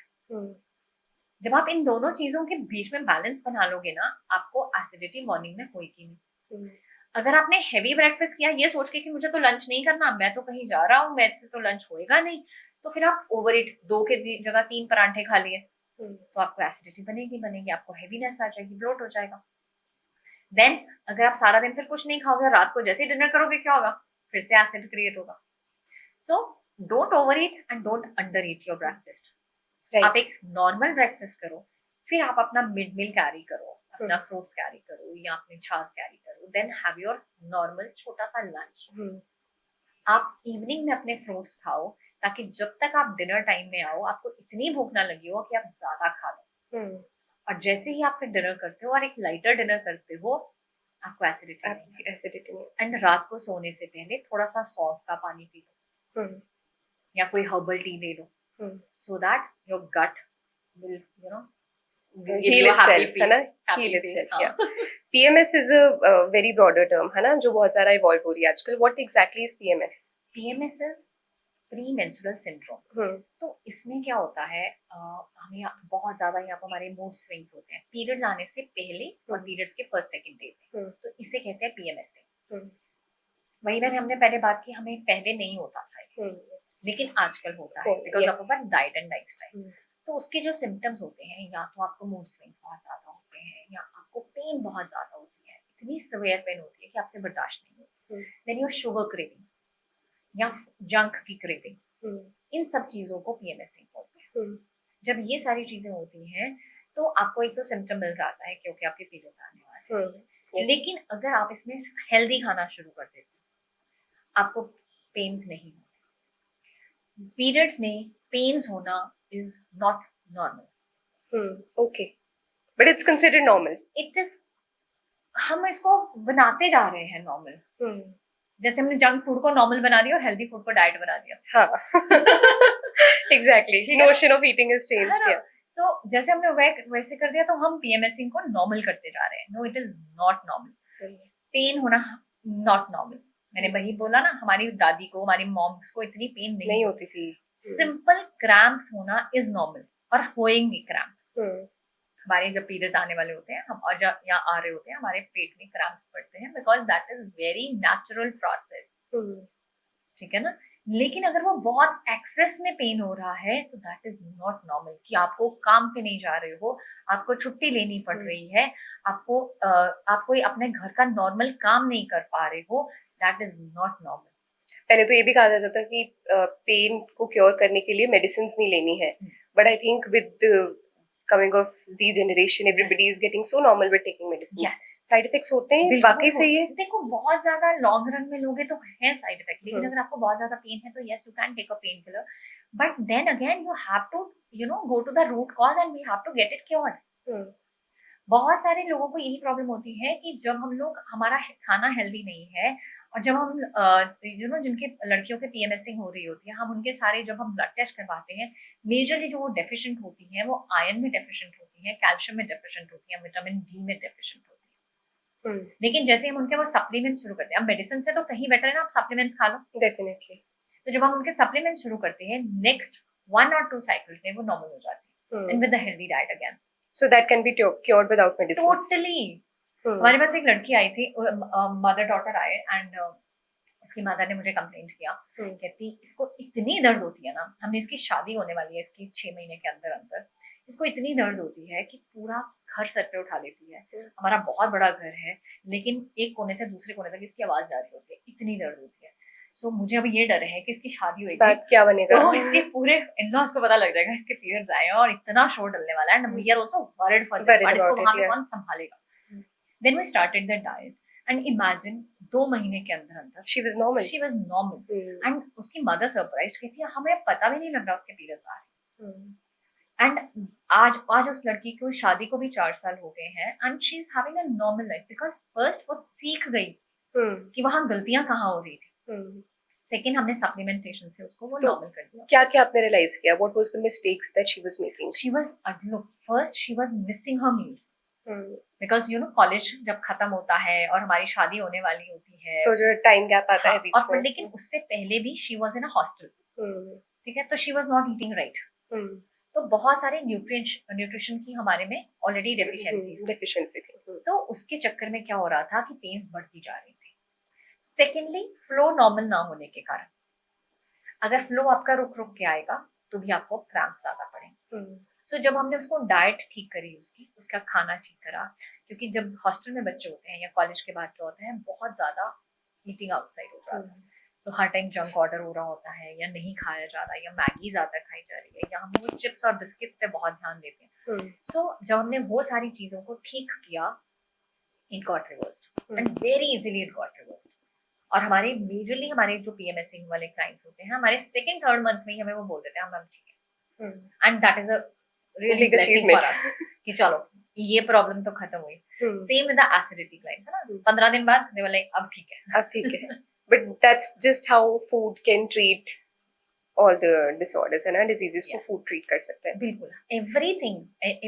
जब आप इन दोनों चीजों के बीच में बैलेंस बना लोगे ना, आपको एसिडिटी मॉर्निंग में होगी नहीं। अगर आपने हैवी ब्रेकफास्ट किया ये सोच के कि मुझे तो लंच नहीं करना, मैं तो कहीं जा रहा हूँ, मेरे से तो लंच होएगा नहीं, तो फिर आप ओवर ईट, 2 के जगह 3 परांठे खा लिए, तो आपको एसिडिटी बनेगी, आपको हैवीनेस आ जाएगी, ब्लोट हो जाएगा। देन अगर आप सारा दिन फिर कुछ नहीं खाओगे, रात को जैसे डिनर करोगे क्या होगा, फिर से एसिड क्रिएट होगा। So don't over eat and don't under eat your breakfast. आप एक नॉर्मल ब्रेकफास्ट करो, फिर आप अपना मिड मील कैरी करो, अपना फ्रूट्स कैरी करो या अपनी छाछ कैरी करो, देन हैव योर नॉर्मल छोटा सा लंच। आप इवनिंग में अपने फ्रूट्स खाओ, ताकि जब तक आप डिनर टाइम में आओ आपको इतनी भूख ना लगी हो कि आप ज्यादा खा लो। और जैसे ही आप फिर डिनर करते हो और एक लाइटर डिनर करते हो, आपको एसिडिटी नहीं। एंड रात को सोने से पहले थोड़ा सा सौंफ का पानी पी लो, या कोई हर्बल टी ले लो, so that your gut will, you know, heal itself, है ना, heal itself, yeah. PMS is a very broader term, है ना, जो बहुत ज़्यादा evolve हो रही है आजकल। What exactly is PMS? PMS is premenstrual syndrome. तो इसमें क्या होता है, हमें बहुत ज्यादा यहाँ पर हमारे मूड स्विंग्स होते हैं पीरियड्स आने से पहले और पीरियड्स के फर्स्ट सेकंड डे में, तो इसे कहते हैं PMS से। वही मैंने हमने पहले बात की, हमें पहले नहीं होता था, लेकिन आजकल होता है because of our diet and lifestyle. तो उसके जो सिम्टम्स होते हैं, या तो आपको मूड स्विंग्स बहुत ज्यादा होते हैं, या आपको पेन बहुत ज्यादा होती है, इतनी सिवियर पेन होती है कि आपसे बर्दाश्त नहीं होती। देन योर शुगर क्रेविंग्स या जंक की क्रेविंग, इन सब चीजों को PMS बोलते हैं। जब ये सारी चीजें होती हैं तो आपको एक तो सिम्टम मिल जाता है क्योंकि आपके पीरियड्स आने वाले हैं। लेकिन अगर आप इसमें हेल्दी खाना शुरू कर देते हो, आपको पेन्स नहीं होते। पीरियड्स में पेन्स होना is not normal. Okay, but it's considered normal. It is, हम इसको बनाते जा रहे हैं नॉर्मल। जैसे हमने जंक फूड को नॉर्मल बना दिया और हेल्दी फूड को डाइट बना दिया। हाँ exactly, notion of eating is changed here. So जैसे हमने वैसे कर दिया तो हम PMS को नॉर्मल करते जा रहे हैं। No, it is not normal. Pain होना नॉट नॉर्मल। मैंने वही बोला ना, हमारी दादी को, हमारी मॉम्स को इतनी पेन नहीं होती थी। सिंपल क्रैम्प्स होना इज नॉर्मल, और होएंगे क्रैम्प्स। हमारे जब पीरियड्स आने वाले होते हैं, हम और जब यहाँ आ रहे होते हैं, हमारे पेट में क्रैम्प्स पड़ते हैं, because that is very natural process, ठीक है ना। लेकिन अगर वो बहुत एक्सेस में पेन हो रहा है तो दैट इज नॉट नॉर्मल, कि आपको काम पे नहीं जा रहे हो, आपको छुट्टी लेनी पड़ रही है, आप कोई अपने घर का नॉर्मल काम नहीं कर पा रहे हो, दैट इज नॉट नॉर्मल। पहले तो ये भी कहा जाता था कि पेन को क्योर करने के लिए मेडिसिन नहीं लेनी है, but I think with coming of G generation everybody is getting so normal with taking medicine. Side effects होते हैं वाकई से ये? देखो बहुत ज्यादा लॉन्ग रन में लोगे तो है साइड इफेक्ट, लेकिन अगर आपको बहुत ज्यादा पेन है तो yes you can take a pain killer, but then again you have to go to the root cause and we have to get it cured. बहुत सारे लोगों को यही प्रॉब्लम होती है कि जब हम लोग हमारा खाना हेल्दी नहीं है और जब हम जिनके लड़कियों के पीएमएसिंग हो रही होती है, हम उनके सारे जब हम ब्लड टेस्ट करवाते हैं, मेजरली जो वो डेफिशिएंट होती है वो आयरन में डेफिशिएंट होती है, कैल्शियम में डेफिशिएंट होती है, विटामिन डी में डेफिशिएंट होती है। लेकिन जैसे हम उनके वो सप्लीमेंट शुरू करते हैं, अब मेडिसिन से तो कहीं बेटर है ना आप सप्लीमेंट्स खा लो डेफिनेटली, तो जब हम उनके सप्लीमेंट शुरू करते हैं नेक्स्ट 1 or 2 साइकिल्स में वो नॉर्मल हो जाती है and with the healthy diet again, so that can be cured without medicine. Totally. हमारे पास एक लड़की आई थी, मदर डॉटर आए एंड इसकी मदर ने मुझे कंप्लेंट किया, कहती इसको इतनी दर्द होती है ना, हमने इसकी शादी होने वाली है इसकी 6 महीने के अंदर अंदर, इसको इतनी दर्द होती है कि पूरा घर सर पे उठा लेती है। हमारा बहुत बड़ा घर है लेकिन एक कोने से दूसरे कोने तक इसकी आवाज जा रही होती है, इतनी दर्द होती है। सो मुझे अब ये डर है कि इसकी शादी होगी क्या बनेगा, तो इसके पूरे इन-लॉज को पता लग जाएगा इसके पीरियड्स आए और इतना शोर डलने वाला है and we are also worried for this, but इसको वहां पे कौन संभालेगा। Then we started the diet and imagine 2 महीने के अंदर अंदर शी वाज नॉर्मल एंड उसकी मदर सरप्राइज्ड, कहती है हमें पता भी नहीं लग रहा उसके पीरियड्स आ रहे हैं। एंड आज उस लड़की को शादी को भी 4 साल हो गए हैं and she is having a normal life because first वो सीख गई कि वहां गलतियां कहाँ हो रही थी, सेकंड हमने सप्लीमेंटेशन से उसको वो नॉर्मल कर दिया। क्या क्या आपने रियलाइज किया, what was the mistakes that she was making? She was first she was missing her meals because college जब खत्म होता है और हमारी शादी होने वाली होती है तो जो टाइम गैप आता है बीच में, और लेकिन उससे पहले भी she was in a hostel, ठीक है, तो she was not eating right, तो बहुत सारे न्यूट्रिशन की हमारे में ऑलरेडी डेफिशिएंसी थी, तो उसके चक्कर में क्या हो रहा था कि पेन्स बढ़ती जा रही थी। सेकेंडली फ्लो नॉर्मल ना होने के कारण, अगर फ्लो आपका रुक रुक के आएगा तो भी आपको क्रैम्प्स ज्यादा पड़ेंगे। तो जब हमने उसको डाइट ठीक करी, उसका खाना ठीक करा, क्योंकि जब हॉस्टल में बच्चे होते हैं या कॉलेज के बाद क्या होते हैं बहुत ज्यादा ईटिंग आउटसाइड हो रहा है, तो हर टाइम जंक ऑर्डर हो रहा होता है या नहीं खाया जा रहा है या मैगी ज्यादा खाई जा रही है या हम वो चिप्स और बिस्किट्स पे बहुत ध्यान देते हैं। सो जब हमने वो सारी चीजों को ठीक किया, it got reversed and very easily it got reversed. और हमारे मेजरली हमारे जो पीएमएसिंग वाले क्लाइंट्स होते हैं, हमारे सेकंड थर्ड मंथ में ही हमें वो बोल देते हैं हम ठीक है, and that is a really blessing for us कि चलो ये प्रॉब्लम तो खत्म हुई। Same with the acidity clients है ना, 15 दिन बाद दे वर लाइक अब ठीक है but that's just how food can treat all the disorders and diseases को food treat कर सकते हैं। बिल्कुल,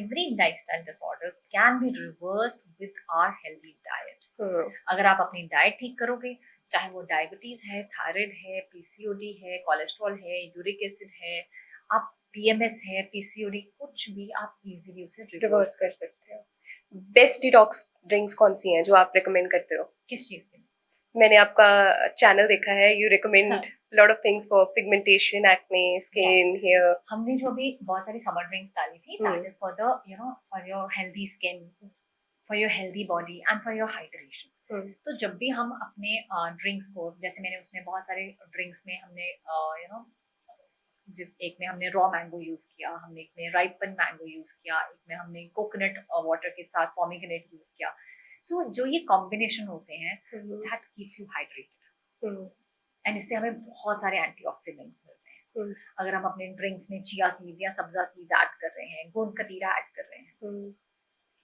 every lifestyle disorder can be reversed with our healthy diet। अगर आप अपनी डाइट ठीक करोगे, चाहे वो डायबिटीज है, थायराइड है, पीसीओडी है, कोलेस्ट्रॉल है, यूरिक एसिड है, आप पीएमएस है, पीसीओडी, कुछ भी आप इजीली उसे रिवर्स कर सकते हो। बेस्ट डिटॉक्स ड्रिंक्स कौन सी हैं जो आप रिकमेंड करते हो? किस चीज की? मैंने आपका चैनल देखा है, you recommend lot of things for pigmentation, acne, skin, hair. हमने जो भी बहुत सारी समर ड्रिंक्स डाली थी, that is for the for your healthy skin, for your healthy body and for your hydration. तो जब भी हम अपने ड्रिंक्स को, जैसे मैंने उसमें बहुत सारे ड्रिंक्स में हमने जिस एक में हमने रॉ मैंगो यूज किया, हमने एक में राइपन मैंगो यूज किया, एक में हमने कोकोनट वाटर के साथ पोमीग्रेनेट यूज किया। सो जो ये कॉम्बिनेशन होते हैं that keeps you hydrated and इससे हमें बहुत सारे एंटीऑक्सीडेंट्स मिलते हैं। अगर हम अपने ड्रिंक्स में चिया सीड्स या सब्जा सीड्स ऐड कर रहे हैं, गोंद कतीरा ऐड कर रहे हैं,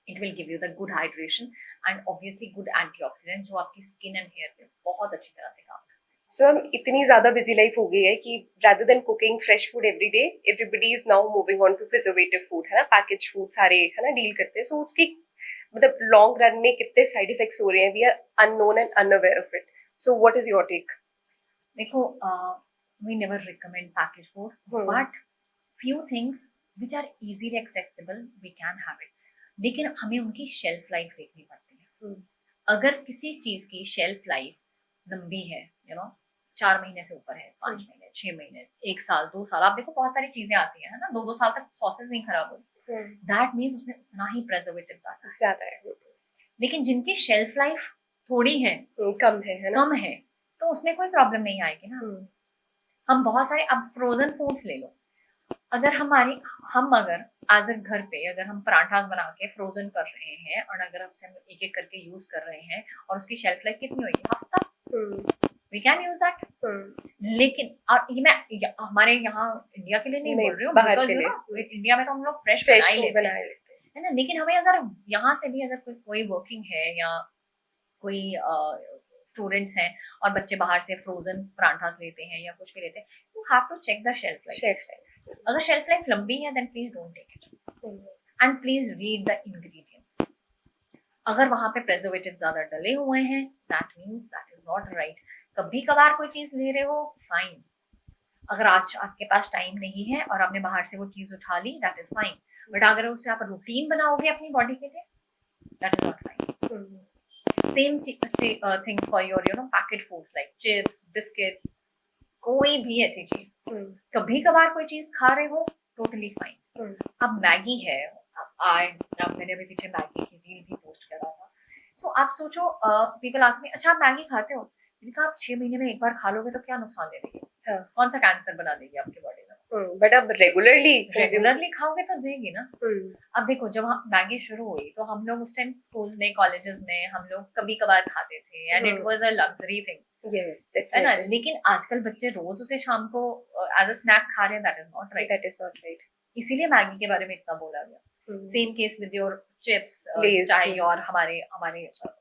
it will give you the good hydration and obviously good antioxidant जो आपकी स्किन एंड हेयर पे बहुत अच्छी तरह से काम करते हैं। सो हम इतनी ज्यादा बिजी लाइफ हो गई है कि rather than cooking fresh food every day, everybody is now moving on to preservative food, है ना, पैकेज फूड सारे है ना डील करते हैं। सो उसकी मतलब लॉन्ग रन में कितने साइड इफेक्ट्स हो रहे हैं, we are unknown and unaware of it. So what is your take? देखो, we never recommend package food, but few things which are easily accessible we can have it, लेकिन हमें उनकी shelf life देखनी पड़ती है। अगर किसी चीज की शेल्फ लाइफ लंबी है, 4 महीने से ऊपर है, 5 महीने, 6 महीने, 1 साल, 2 साल, आप देखो बहुत सारी चीजें आती है ना, 2 साल तक सॉसेस नहीं खराब होती, दैट मीन्स उसमें उतना ही प्रिजर्वेटिव्स आता ज्यादा है। लेकिन जिनकी शेल्फ लाइफ थोड़ी है, कम है ना, कम है, तो उसमें कोई प्रॉब्लम नहीं आएगी ना। हम बहुत सारे, अब फ्रोजन फूड्स ले लो, अगर अगर एज घर पे अगर हम पराठास बना के फ्रोजन कर रहे हैं और अगर हम एक एक करके यूज कर रहे हैं और उसकी शेल्फ लाइफ कितनी होगी, हफ्ता, वी कैन यूज दैट। लेकिन और ये हमारे यहाँ इंडिया के लिए नहीं बोल रही हूँ, बाहर के लिए इंडिया में तो हम लोग फ्रेश बना ही लेते हैं ना। लेकिन हमें अगर यहाँ से भी अगर कोई वर्किंग है या कोई स्टूडेंट्स हैं और बच्चे बाहर से फ्रोजन पराठास लेते हैं या कुछ भी लेते हैं, you have to check the shelf life. अगर शेल्फ लाइफ लंबी है then please don't take it and please read the ingredients. अगर वहां पे प्रिजर्वेटिव ज्यादा डले हुए हैं that means that is not right. कभी कभार कोई चीज ले रहे हो फाइन, अगर आज आपके पास टाइम नहीं है और आपने बाहर से वो चीज उठा ली दैट इज फाइन, बट अगर उससे आप रूटीन बनाओगे अपनी बॉडी के लिए that is not fine. Same things for your packet foods like chips, biscuits, कोई भी ऐसी चीज कभी कभार कोई चीज खा रहे हो टोटली फाइन। अब मैगी है, अब मैंने अभी पीछे मैगी की रील भी पोस्ट करा था। सो आप सोचो, पीपल आस्क मी अच्छा आप मैगी खाते हो, मैंने कहा आप 6 महीने में एक बार खा लोगे तो क्या नुकसान दे देगी, कौन सा कैंसर बना देगी आपकी बॉडी में। बट अब रेगुलरली खाओगे तो देगी ना। अब देखो जब मैगी शुरू हुई तो हम लोग उस टाइम स्कूल में कॉलेजेस में हम लोग कभी कभार खाते थे and it was a luxury thing, है ना। लेकिन आजकल बच्चे रोज उसे शाम को एज अ स्नैक खा रहे हैं, दैट इज नॉट राइट। इसीलिए मैगी के बारे में इतना बोला गया। Same case with your chips, चाहे और हमारे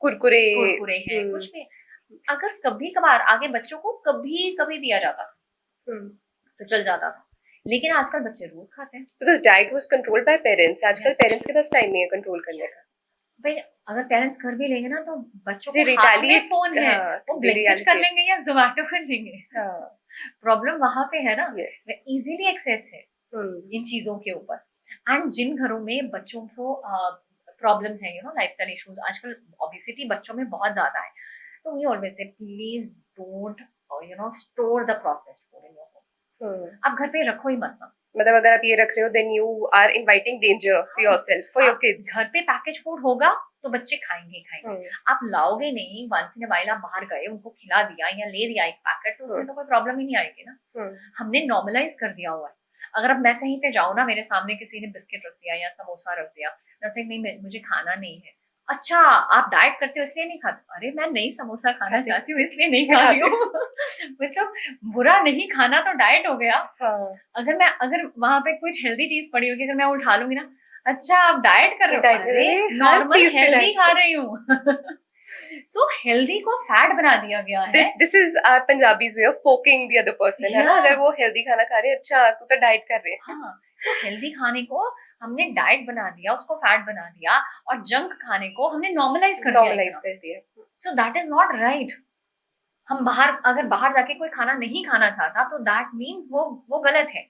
कुरकुरे हैं, कुछ भी अगर कभी कभार आगे बच्चों को कभी कभी दिया जाता था तो चल जाता था, लेकिन आजकल बच्चे रोज खाते हैं because diet was controlled by parents. आजकल पेरेंट्स के पास टाइम नहीं है कंट्रोल करने का। भाई अगर पेरेंट्स कर भी लेंगे ना तो बच्चों को हाथ में फोन है, वो ब्लिंकिट कर लेंगे या जोमेटो कर लेंगे। प्रॉब्लम वहां पे है ना, इजीली एक्सेस है इन चीजों के ऊपर। एंड जिन घरों में बच्चों को प्रॉब्लम्स हैं, लाइफस्टाइल इश्यूज, आजकल ओबेसिटी बच्चों में बहुत ज्यादा है, तो we always say please don't store the processed food in your home. आप घर पे रखो ही मत ना। मतलब अगर आप ये रख रहे हो then you are inviting danger for yourself, for your kids. घर पे पैकेज फूड होगा तो बच्चे खाएंगे। आप लाओगे नहीं, वंस इन अ व्हाइल आप बाहर गए उनको खिला दिया या ले दिया एक पैकेट, तो उसमें तो कोई प्रॉब्लम ही नहीं आएगी ना। हमने नॉर्मलाइज कर दिया हुआ है। अगर अब मैं कहीं पे जाऊँ ना, मेरे सामने किसी ने बिस्किट रख दिया या समोसा रख दिया, नहीं मुझे खाना नहीं है, अच्छा आप डाइट करते हो इसलिए नहीं खाते, अरे मैं नहीं समोसा खाना चाहती हूँ इसलिए नहीं खा रही हूँ। मतलब बुरा नहीं खाना तो डाइट हो गया। अगर वहां पे कुछ हेल्दी चीज पड़ी होगी, अगर मैं उठा लूंगी ना, अच्छा आप डाइट कर रहे हो, नॉर्मल हेल्दी खा रही हूँ। सो हेल्दी को फैट बना दिया गया है। This is our Punjabis way of poking the other person, है ना। अगर वो हेल्दी खाना खा रहे हैं, अच्छा तू तो डाइट कर रहे हैं। हाँ, तो हेल्दी खाने को हमने डाइट बना दिया, उसको फैट बना दिया, और जंक खाने को हमने नॉर्मलाइज कर दिया। सो दैट इज नॉट राइट। हम अगर बाहर जाके कोई खाना नहीं खाना चाहता तो दैट मीन्स वो गलत है।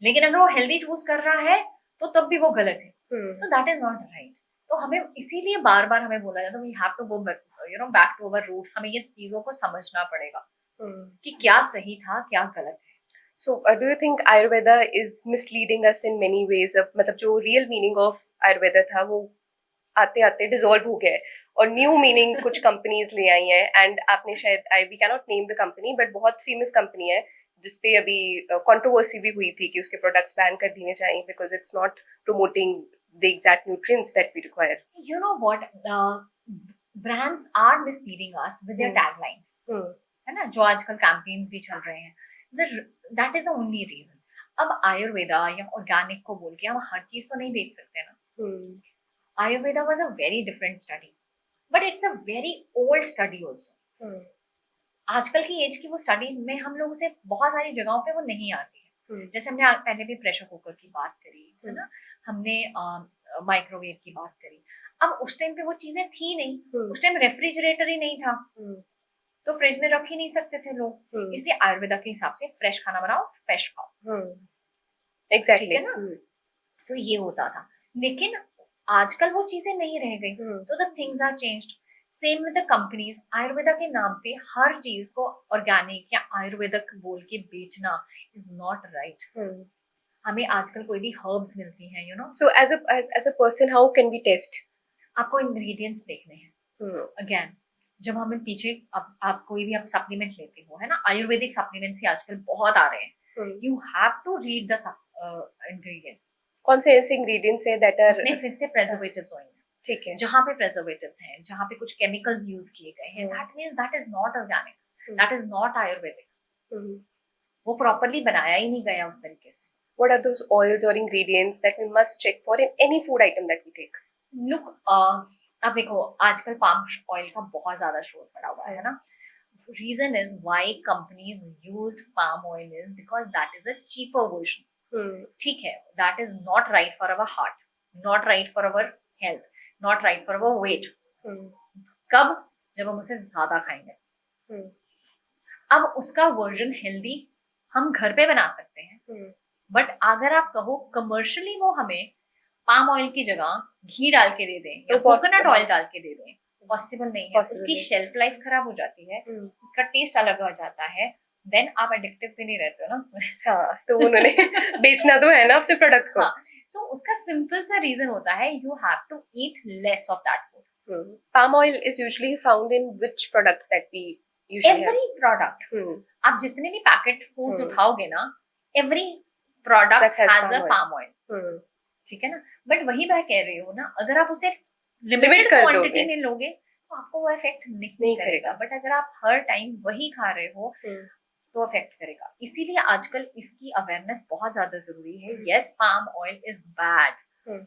लेकिन अगर वो हेल्दी चूज कर रहा है तो तब भी वो गलत है। So that is not right. तो हमें इसीलिए बार बार हमें बोला जाता है we have to go back to our roots. हमें ये चीजों को समझना पड़ेगा कि क्या सही था क्या गलत है। So, do you think Ayurveda is misleading us in many ways? मतलब जो real meaning of Ayurveda था वो आते आते डिसॉल्व हो गया है और न्यू मीनिंग कुछ कंपनीज ले आई हैं। एंड आपने शायद we can not name the company, but बहुत फेमस कंपनी है जिसपे अभी कंट्रोवर्सी भी हुई थी कि उसके प्रोडक्ट्स बैन कर देने चाहिए because it's not promoting the exact nutrients that we require. You know what, brands are misleading us with their taglines, है ना, जो आजकल कैंपेन्स भी चल रहे हैं। That is the only reason. अब आयुर्वेदा या ऑर्गेनिक को बोल के हम हर चीज तो नहीं बेच सकते ना। Ayurveda was a very different study, but it's a very old study also. आजकल की एज की वो स्टडी में हम लोग उसे बहुत सारी जगहों पे वो नहीं आती है। जैसे हमने पहले भी प्रेशर कुकर की बात करी है ना, हमने माइक्रोवेव की बात करी। अब उस टाइम पे वो चीजें थी नहीं, उस टाइम रेफ्रिजरेटर ही नहीं था, तो फ्रिज में रख ही नहीं सकते थे लोग। इसलिए आयुर्वेदा के हिसाब से फ्रेश खाना बनाओ, फ्रेश खाओ। एग्जैक्टली है ना, तो ये होता था। लेकिन आजकल वो चीजें नहीं रह गई, तो the things are changed. Same with the companies. Ayurveda के नाम पे हर चीज को ऑर्गेनिक या आयुर्वेदिक बोल के बेचना इज नॉट राइट। हमें आजकल कोई भी हर्ब्स मिलती हैं, you know. So as a person how can we test? आपको इंग्रेडिएंट्स देखने हैं। अगेन जब हमें पीछे आप कोई भी आप सप्लीमेंट लेते हो, है ना, आयुर्वेदिक सप्लीमेंट्स ही आजकल बहुत आ रहे हैं, you have to read the ingredients. कौन से ऐसे इंग्रेडिएंट्स है दैट आर, उसमें फिर से प्रिजर्वेटिव्स होंगे, ठीक है, जहाँ पे प्रिजर्वेटिव्स हैं, जहाँ पे कुछ केमिकल्स यूज किए गए हैं, that means that is not organic, that is not Ayurvedic, वो प्रॉपर्ली बनाया ही नहीं गया उस तरीके से। what are those oils or ingredients that we must check for in any food item that we take? Look, अब देखो आजकल पाम ऑयल का बहुत ज्यादा शोर पड़ा हुआ है ना। Reason is why companies use palm oil is because that is a cheaper version. ठीक है, that is not right for our heart, not right for our health, not right for our weight. कब? जब हम उसे ज्यादा खाएंगे। अब उसका वर्जन हेल्दी हम घर पे बना सकते हैं, बट अगर आप कहो कमर्शियली वो हमें पाम ऑयल की जगह घी डाल के दे दें या कोकोनट ऑयल डाल के दे दें, पॉसिबल नहीं है। उसकी शेल्फ लाइफ खराब हो जाती है, उसका टेस्ट अलग हो जाता है, देन आप एडिक्टिव भी नहीं रहते हो ना उसमें। हाँ, तो उन्होंने बेचना तो है ना अपने प्रोडक्ट को। हाँ, सो उसका सिंपल सा रीजन होता है, you have to eat less of that food. Palm oil is usually found in which products that we usually every product, आप जितने भी पैकेट फूड्स उठाओगे ना, every product has a palm oil, ठीक है ना। बट वही मैं कह रही हूँ ना, अगर आप उसे लिमिटेड क्वांटिटी में लोगे तो आपको वो इफेक्ट नहीं करेगा, बट अगर आप हर टाइम वही खा रहे हो तो इफेक्ट करेगा। इसीलिए आजकल इसकी अवेयरनेस बहुत ज्यादा जरूरी है। Yes, palm oil is bad,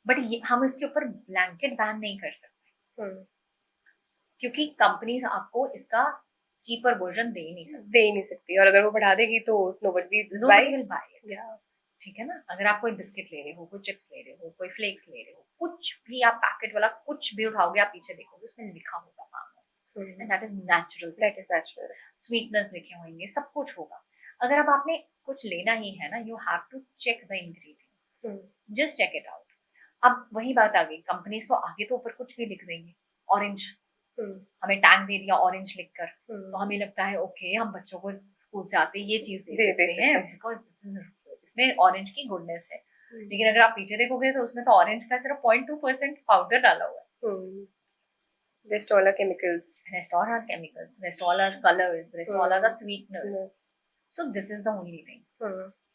but हम इसके ऊपर ब्लैंकेट बैन नहीं कर सकते, क्योंकि कंपनीज आपको इसका चीपर वर्जन दे ही नहीं सकती, और अगर वो बढ़ा देगी तो nobody will buy it। ठीक है ना। अगर आप कोई बिस्किट ले रहे हो, कोई चिप्स ले रहे हो, कोई फ्लेक्स ले रहे हो, कुछ भी आप पैकेट वाला कुछ भी उठाओगे, आप पीछे देखोगे उसमें लिखा होगा palm oil, and that is natural, sweetness लिखे होंगे, सब कुछ होगा। अगर अब आपने कुछ लेना ही है ना, you have to check the ingredients, just check it out. अब वही बात आ गई, कंपनीज तो आगे तो ऊपर कुछ भी लिख देंगे, ऑरेंज, हमें टैग दे दिया ऑरेंज लिखकर, तो हमें लगता है ओके, हम बच्चों को स्कूल से आते ये चीज दे सकते हैं बिकॉज इसमें ऑरेंज की गुडनेस है। लेकिन अगर आप पीछे देखोगे तो उसमें तो ऑरेंज का सिर्फ 0.2% पाउडर डाला हुआ है। Rest all are chemicals. Rest all are chemicals. Rest all are colors. Rest all are the sweeteners. So this is the only thing.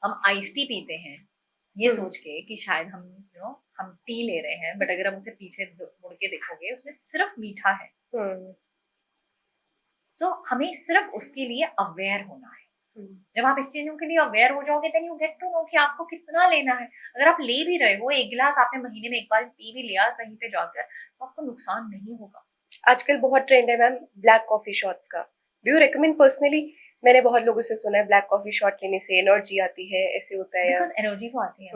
हम आइस टी पीते हैं ये सोच के कि शायद हम टी ले रहे हैं, बट अगर हम उसे पीछे मुड़ के देखोगे उसमें सिर्फ मीठा है। तो हमें सिर्फ उसके लिए अवेयर होना है। जब आप इस चीजों के लिए अवेयर हो जाओगे, then you get to know कि आपको कितना लेना है। अगर आप ले भी रहे हो, एक गिलास आपने महीने में एक बार पी भी लिया कहीं पे जाकर, तो आपको नुकसान नहीं होगा। आजकल बहुत ट्रेंड है मैम ब्लैक कॉफी शॉट्स का। Do you recommend personally? मैंने बहुत लोगों से सुना है ब्लैक कॉफी शॉट लेने से एनर्जी आती है, ऐसे होता है? बिकॉज़ एनर्जी तो आती है,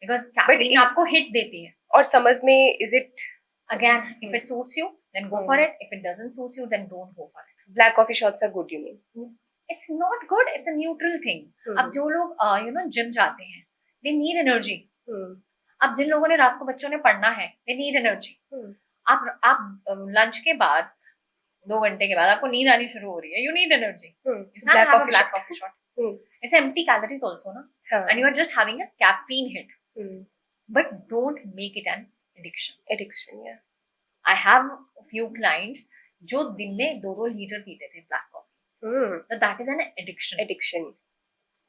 बिकॉज़ कैफीन आपको हिट देती है। और समझ में is it again, if it suits you then go for it, if it doesn't suit you then don't go for it. Black coffee shots are good, you mean? It's not good, it's a neutral thing. अब जो लोग gym जाते हैं, they need energy. अब जिन लोगों ने रात को बच्चों ने पढ़ना है, दे नीड एनर्जी। आप लंच के बाद 2 घंटे के बाद आपको नींद आनी शुरू हो रही है, you need energy. Black coffee shot, it's empty calories also, na? And you are just having a caffeine hit, but don't make it an addiction. Yeah, I have a few clients जो दिन में 2-2 litre पीते थे black coffee, so that is an addiction.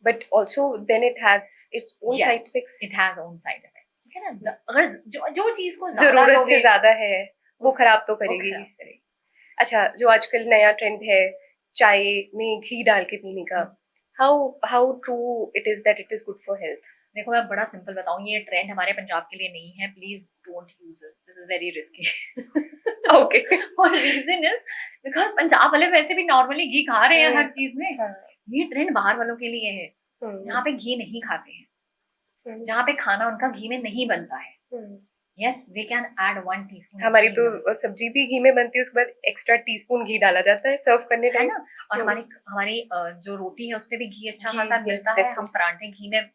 But also then it has its own side effects. It has own side effects, ठीक है ना। अगर जो चीज को जरूरत से ज्यादा है वो खराब तो करेगी। अच्छा, जो आजकल नया ट्रेंड है चाय में घी डाल के पीने का, how true it is that it is good for health? देखो मैं बड़ा सिंपल बताऊं, ये ट्रेंड हमारे पंजाब के लिए नहीं है, please don't use it, this is very risky. Okay, और रीजन इज बिकॉज पंजाब वाले वैसे भी नॉर्मली घी खा रहे हैं हर चीज में। ये ट्रेंड बाहर वालों के लिए है, जहाँ पे घी नहीं खाते हैं, जहाँ पे खाना उनका घी में नहीं बनता है। Yes, they can add 1 teaspoon. हमारी तो सब्जी भी घी में बनती है, उसके बाद एक्स्ट्रा टीस्पून घी डाला जाता है सर्व करने टाइम ना। और हमारी जो रोटी है उसपे भी घी अच्छा खासा मिलता है, हम परांठे घी में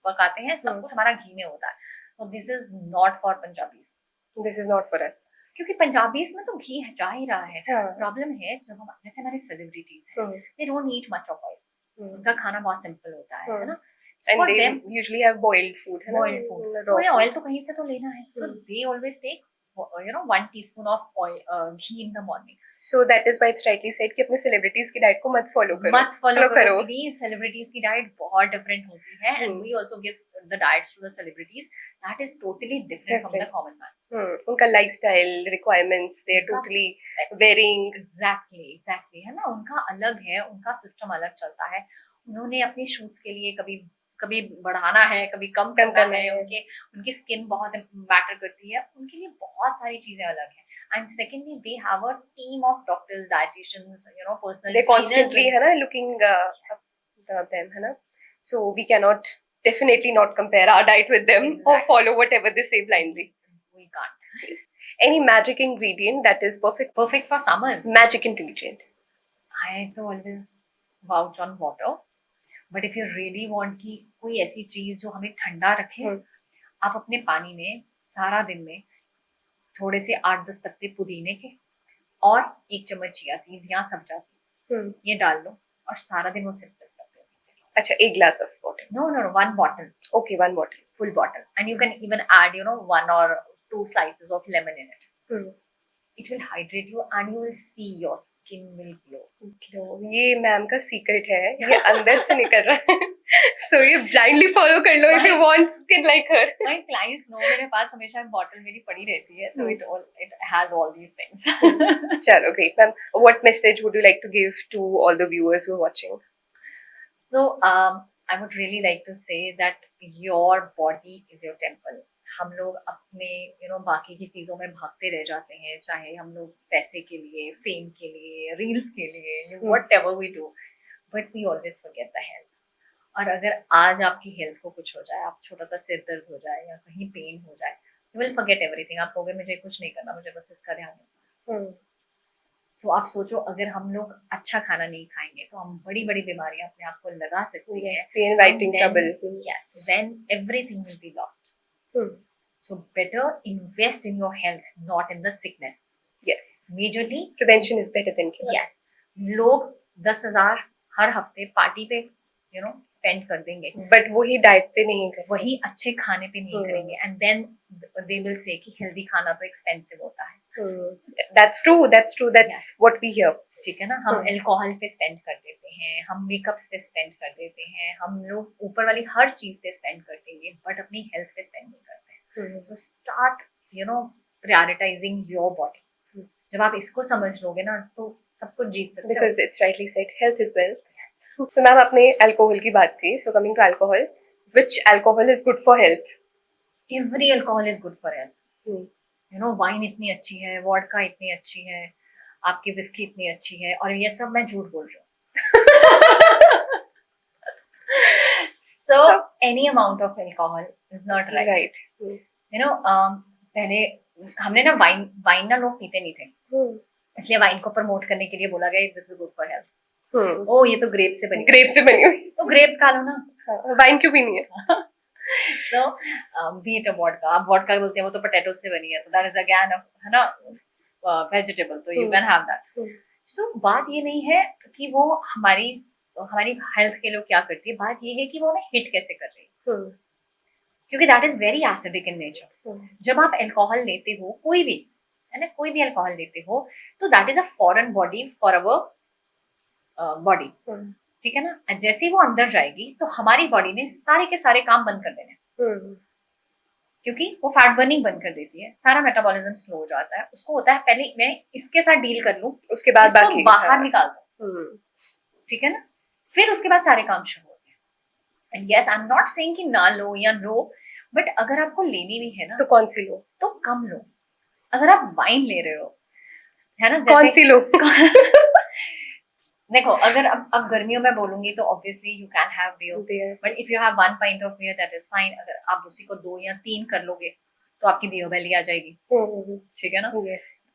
पकाते हैं, सब कुछ हमारा घी में होता है। So this is not for Punjabis. This is not for us. क्योंकि पंजाबीज में तो घी जा ही रहा है। प्रॉब्लम है जब हम जैसे हमारे सेलिब्रिटीज हैं, they don't eat much of oil. उनका खाना बहुत सिंपल होता है ना। And they usually have boiled food. Boiled food. तो उन्हें ऑयल तो कहीं से तो लेना है, so they always take 1 teaspoon of oil ghee in the morning. So that is why it's rightly said कि अपने celebrities की diet को मत follow करो. मत follow करो. Please, celebrities की diet बहुत different होती है, and we also give the diets to the celebrities that is totally different from the common man. उनका lifestyle requirements they're totally varying. Exactly है ना, उनका अलग है, उनका system अलग चलता है. उन्होंने अपने shoots के लिए कभी बढ़ाना है, कभी कम करना है, उनकी स्किन बहुत मैटर करती है, उनके लिए बहुत सारी चीजें अलग हैं. And secondly, they have a team of doctors, dietitians, personal. They constantly, है ना, looking them, है ना. So we cannot definitely not compare our diet with them or follow whatever they say blindly. We can't. Any magic ingredient that is perfect for summers? Magic ingredient. I तो always vouch on water. But if you really want कि कोई ऐसी चीज जो हमें ठंडा रखे, आप अपने पानी में सारा दिन में थोड़े से 8-10 पत्ते पुदीने के और 1 चम्मच चिया सीड या सब्जा सीड ये डाल लो और सारा दिन वो सिप करते हो. अच्छा, 1 glass of water? No, 1 bottle. Okay, 1 bottle. Full bottle. And you can even add 1 or 2 slices of lemon in it. It will hydrate you and you will see your skin will glow. ये ma'am का secret है, ये अंदर से निकल रहा है. So you blindly follow कर लो if you want skin like her. My clients know मेरे पास हमेशा बॉटल मेरी पड़ी रहती है, so it has all these things. चलो, great ma'am. What message would you like to give to all the viewers who are watching? So I would really like to say that your body is your temple. हम लोग अपने बाकी की चीजों में भागते रह जाते हैं, चाहे हम लोग पैसे के लिए, फेम के लिए, रील्स के लिए, whatever we do, but we always forget the health. और अगर आज आपकी हेल्थ को कुछ हो जाए, आप छोटा सा सिर दर्द हो जाए या कहीं पेन हो जाए, you will forget everything. आप कहोगे मुझे कुछ नहीं करना, मुझे बस इसका ध्यान रखना. So आप सोचो, अगर हम लोग अच्छा खाना नहीं खाएंगे तो हम बड़ी बड़ी बीमारियां अपने आप को लगा सकते हैं. Yes, then everything will be lost. So better invest in your health, not in the sickness. Yes. Majorly, prevention is better than cure. Yes. लोग 10,000 हर हफ्ते पार्टी पे spend कर देंगे, but वही डाइट पे नहीं करेंगे, वही अच्छे खाने पे नहीं करेंगे, and then they will say कि healthy खाना तो expensive होता है. That's true. That's yes. What we hear. ठीक है ना, हम अल्कोहल पे स्पेंड कर देते हैं, हम मेकअप्स पे स्पेंड कर देते हैं, हम लोग ऊपर वाली हर चीज पे स्पेंड कर देंगे, बट अपनी हेल्थ पे स्पेंड नहीं करते हैं. So start prioritizing your body. जब आप इसको समझ लोगे ना तो सब कुछ जीत सकते हो. Because it's rightly said, health is wealth. Yes. So ma'am आपने अल्कोहल की बात की. So coming to alcohol, which alcohol is good for health? Every alcohol is good for health. Wine इतनी अच्छी है, वोडका इतनी अच्छी है, आपकी विस्की इतनी अच्छी है, और ये सब मैं झूठ बोल रही हूँ. So any amount of alcohol is not right. पहले हमने ना वाइन ना लोग पीते नहीं थे, इसलिए वाइन को प्रमोट करने के लिए बोला गया this is good for health. ओ ये तो ग्रेप से बनी हुई, तो ग्रेप्स खा लो ना, वाइन क्यों पीनी है? So be it a vodka, आप वोडका बोलते हैं, वो तो पोटैटो से बनी है, तो that is again है ना वेजिटेबल, तो you can have that. So बात ये नहीं है कि वो हमारी हेल्थ के लिए क्या करती है, बात ये है कि वो हमें हिट कैसे कर रही है, क्योंकि that is very acidic in nature. जब आप अल्कोहल लेते हो, कोई भी अल्कोहल लेते हो, तो that is a foreign body for our body. ठीक है ना, जैसे ही वो अंदर जाएगी तो हमारी बॉडी ने सारे के सारे काम बंद कर देने, क्योंकि वो फैट बर्निंग बंद कर देती है, सारा मेटाबॉलिज्म स्लो हो जाता है. उसको होता है पहले मैं इसके साथ डील कर लूं, उसके बाद बाकी बाहर निकाल दूं. ठीक है ना, फिर उसके बाद सारे काम शुरू होते हैं. And yes, I am not saying कि ना लो या लो, बट अगर आपको लेनी भी है ना तो कौन सी लो, तो कम लो. अगर आप वाइन ले रहे हो, है ना, कौन सी लो? देखो, अगर अब गर्मियों में बोलूंगी तो obviously you can have beer, but if you have 1 pint of beer that is fine. अगर आप उसी को 2 या 3 कर लोगे तो आपकी बियर बैली आ जाएगी. ठीक है ना.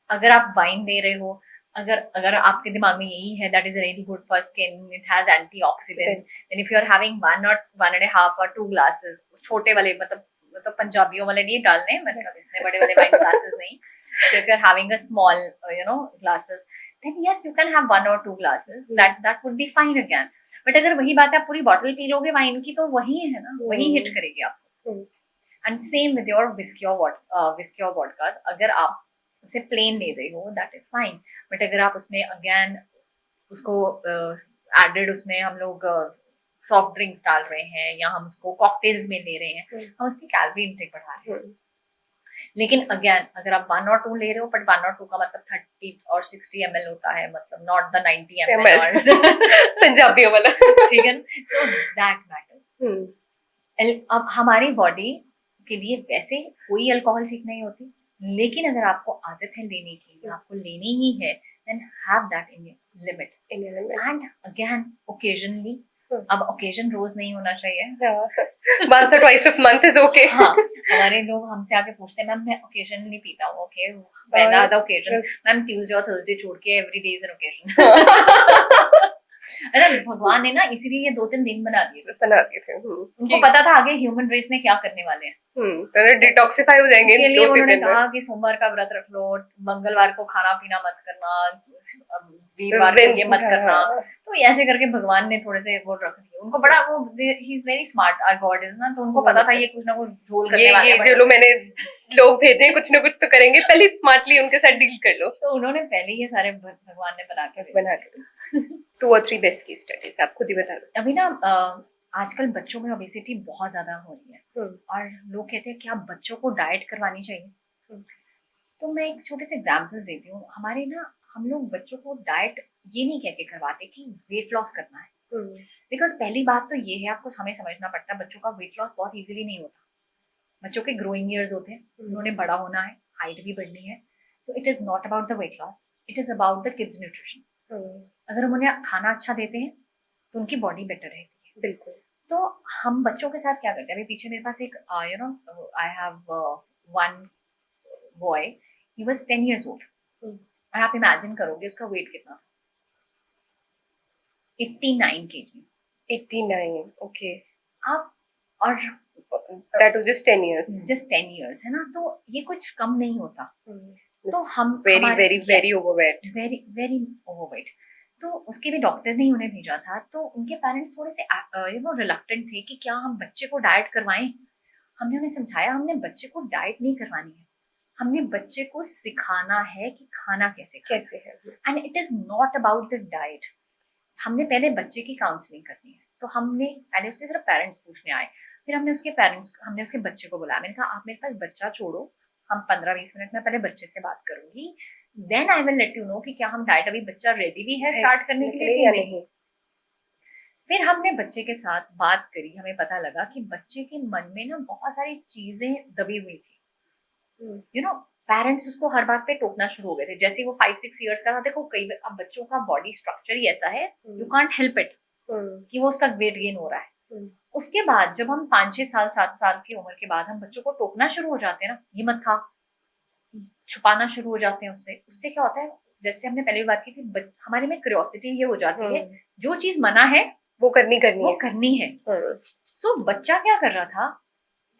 अगर आप वाइन ले रहे हो, अगर आपके दिमाग में यही है that is really good for skin, it has antioxidants, and if you are having 1.5 or 2 glasses, छोटे वाले मतलब पंजाबियों वाले नहीं डालने, मतलब इतने बड़े वाले वाइन ग्लासेस नहीं. So if you're having a small glasses, then yes, you can have 1 or 2 glasses. That would be fine again. But अगर वही बात है आप पूरी बॉटल पी लोगे वाइन की, तो वही है ना, वही हिट करेगी आपको. And same with your whisky और वोडका, अगर आप उसे प्लेन ले रहे हो दैट इज फाइन, बट अगर आप उसमें अगेन उसको एडेड उसमें हम लोग सॉफ्ट ड्रिंक्स डाल रहे हैं या हम उसको कॉकटेल्स में ले रहे हैं, हम उसकी कैलोरी इंटेक बढ़ा रहे हैं। लेकिन अगेन अगर आप 1 और 2 ले रहे हो, बट 1 और 2 का मतलब 30 और 60 ml होता है, मतलब नॉट द 90 ml और पंजाबियों वाला, ठीक है, सो दैट मैटर्स। अब हमारी बॉडी के लिए वैसे कोई अल्कोहल ठीक नहीं होती, लेकिन अगर आपको आदत है लेने की, आपको लेनी ही है, then have that in limit. And again occasionally, अब ओकेजन रोज नहीं होना चाहिए, once or twice of month is okay. हाँ, हमारे लोग हमसे आके पूछते हैं मैम मैं ओकेजन नहीं पीता हूँ, okay when are the occasion, ma'am Tuesday और थर्सडे छोड़ के every day is an occasion. अरे भगवान ने ना इसीलिए ये 2-3 दिन बना दिए थे। उनको पता था आगे ह्यूमन रेस में क्या करने वाले हैं, तो डिटॉक्सिफाई हो जाएंगे। इसके लिए उन्होंने कहा कि सोमवार का व्रत रख लो, मंगलवार को खाना पीना मत करना, वीरवार को ये मत करना, तो ऐसे करके भगवान ने थोड़े से वो रख दिए। उनको बड़ा वो, he is very smart, our God is ना, तो उनको पता था ये कुछ ना कुछ झोल करने वाले हैं। जो लोग मैंने लोग भेजे कुछ ना कुछ तो करेंगे, पहले स्मार्टली उनके साथ डील कर लो। तो उन्होंने पहले ये सारे भगवान ने बना के 2 और 3 बेस्ट केस स्टडीज आप खुद ही बता दो। अभी ना आजकल बच्चों में ओबेसिटी बहुत ज्यादा हो रही है, और लोग कहते हैं कि आप बच्चों को डाइट करवानी चाहिए। तो मैं एक छोटे से एग्जांपल देती हूँ। हमारे ना हम लोग बच्चों को डाइट ये नहीं कह के करवाते कि वेट लॉस करना है, बिकॉज पहली बात तो ये है, आपको हमें समझना पड़ता है बच्चों का वेट लॉस बहुत इजीली नहीं होता। बच्चों के ग्रोइंग ईयर्स होते हैं, उन्होंने बड़ा होना है, हाइट भी बढ़नी है, तो it is not about the weight loss, it is about the kids nutrition. अगर हम उन्हें खाना अच्छा देते हैं तो उनकी बॉडी बेटर रहती है। बिल्कुल। तो हम बच्चों के साथ क्या करते हैं, अभी पीछे मेरे पास एक I have one boy, he was 10 years old, और आप इमेजिन करोगे उसका वेट कितना था, 89 kgs। 89, ओके। आप और दैट वाज जस्ट 10 years, है ना, तो ये कुछ कम नहीं होता। तो हम वेरी ओवरवेट, वेरी ओवरवेट। तो उसके भी डॉक्टर ने उन्हें भेजा था, तो उनके पेरेंट्स थोड़े से रिलक्टेंट थे कि क्या हम बच्चे को डाइट करवाएं। हमने उन्हें समझाया, हमने बच्चे को डाइट नहीं करवानी है, हमने बच्चे को सिखाना है कि खाना कैसे है, and it is not about the diet. हमने पहले बच्चे की काउंसलिंग करनी है, तो हमने पहले उसके सिर्फ पेरेंट्स पूछने आए, फिर हमने उसके बच्चे को बुलाया। मैंने कहा आप मेरे पास बच्चा छोड़ो, हम 15-20 मिनट में पहले बच्चे से बात करूंगी, then I will let you know कि क्या हम डाइट, अभी बच्चा रेडी भी है स्टार्ट करने के लिए या नहीं। फिर हमने बच्चे के साथ बात करी, हमें पता लगा कि बच्चे के मन में ना बहुत सारी चीजें दबी हुई थी। यू नो, पेरेंट्स उसको हर बात पे टोकना शुरू हो गए थे। जैसे वो 5-6 इयर्स का था, देखो कई अब बच्चों का बॉडी स्ट्रक्चर ही ऐसा है, यू कांट हेल्प इट कि वो उसका वेट गेन हो रहा है। उसके बाद जब हम 5-6 साल 7 साल की उम्र के बाद हम बच्चों को टोकना शुरू हो जाते हैं ना, ये मत खा, छुपाना शुरू हो जाते हैं उससे क्या होता है, जैसे हमने पहले बात की थी, हमारे में क्यूरियोसिटी ये हो जाती है, जो चीज मना है वो करनी है। सो बच्चा क्या कर रहा था,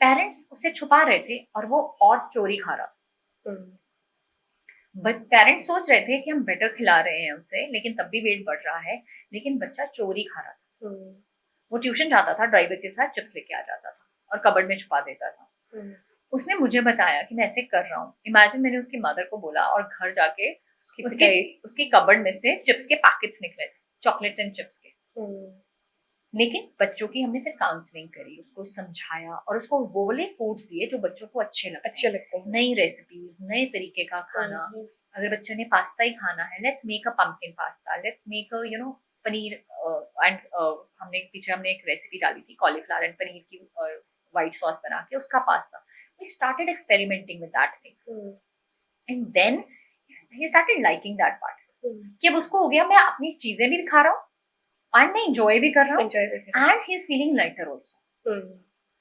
पेरेंट्स उसे छुपा रहे थे और वो और चोरी खा रहा था। पेरेंट्स सोच रहे थे कि हम बेटर खिला रहे हैं उसे, लेकिन तब भी वेट बढ़ रहा है, लेकिन बच्चा चोरी खा रहा था। वो ट्यूशन जाता था, ड्राइवर के साथ चिप्स लेके आ जाता था और कबर्ड में छुपा देता था। उसने मुझे बताया कि मैं ऐसे कर रहा हूँ। इमेजिन, मैंने उसकी मदर को बोला और घर जाके उसकी कबर्ड में से चिप्स के पैकेट्स निकले थे, चॉकलेट एंड चिप्स के। लेकिन बच्चों की हमने फिर काउंसलिंग करी, उसको समझाया और उसको वो वाले फूड्स दिए जो बच्चों को अच्छे लगते हैं। नई रेसिपीज, नए तरीके का खाना। अगर बच्चे ने पास्ता ही खाना है, let's make a pumpkin pasta, let's make a paneer and हमने एक रेसिपी डाली थी कॉलीफ्लावर एंड पनीर की व्हाइट सॉस बना के उसका pasta. We started experimenting with that things and then he started liking that part कि अब उसको हो गया मैं अपनी चीजें भी खा रहा हूँ और मैं एंजॉय भी कर रहा हूँ, and he is feeling lighter also.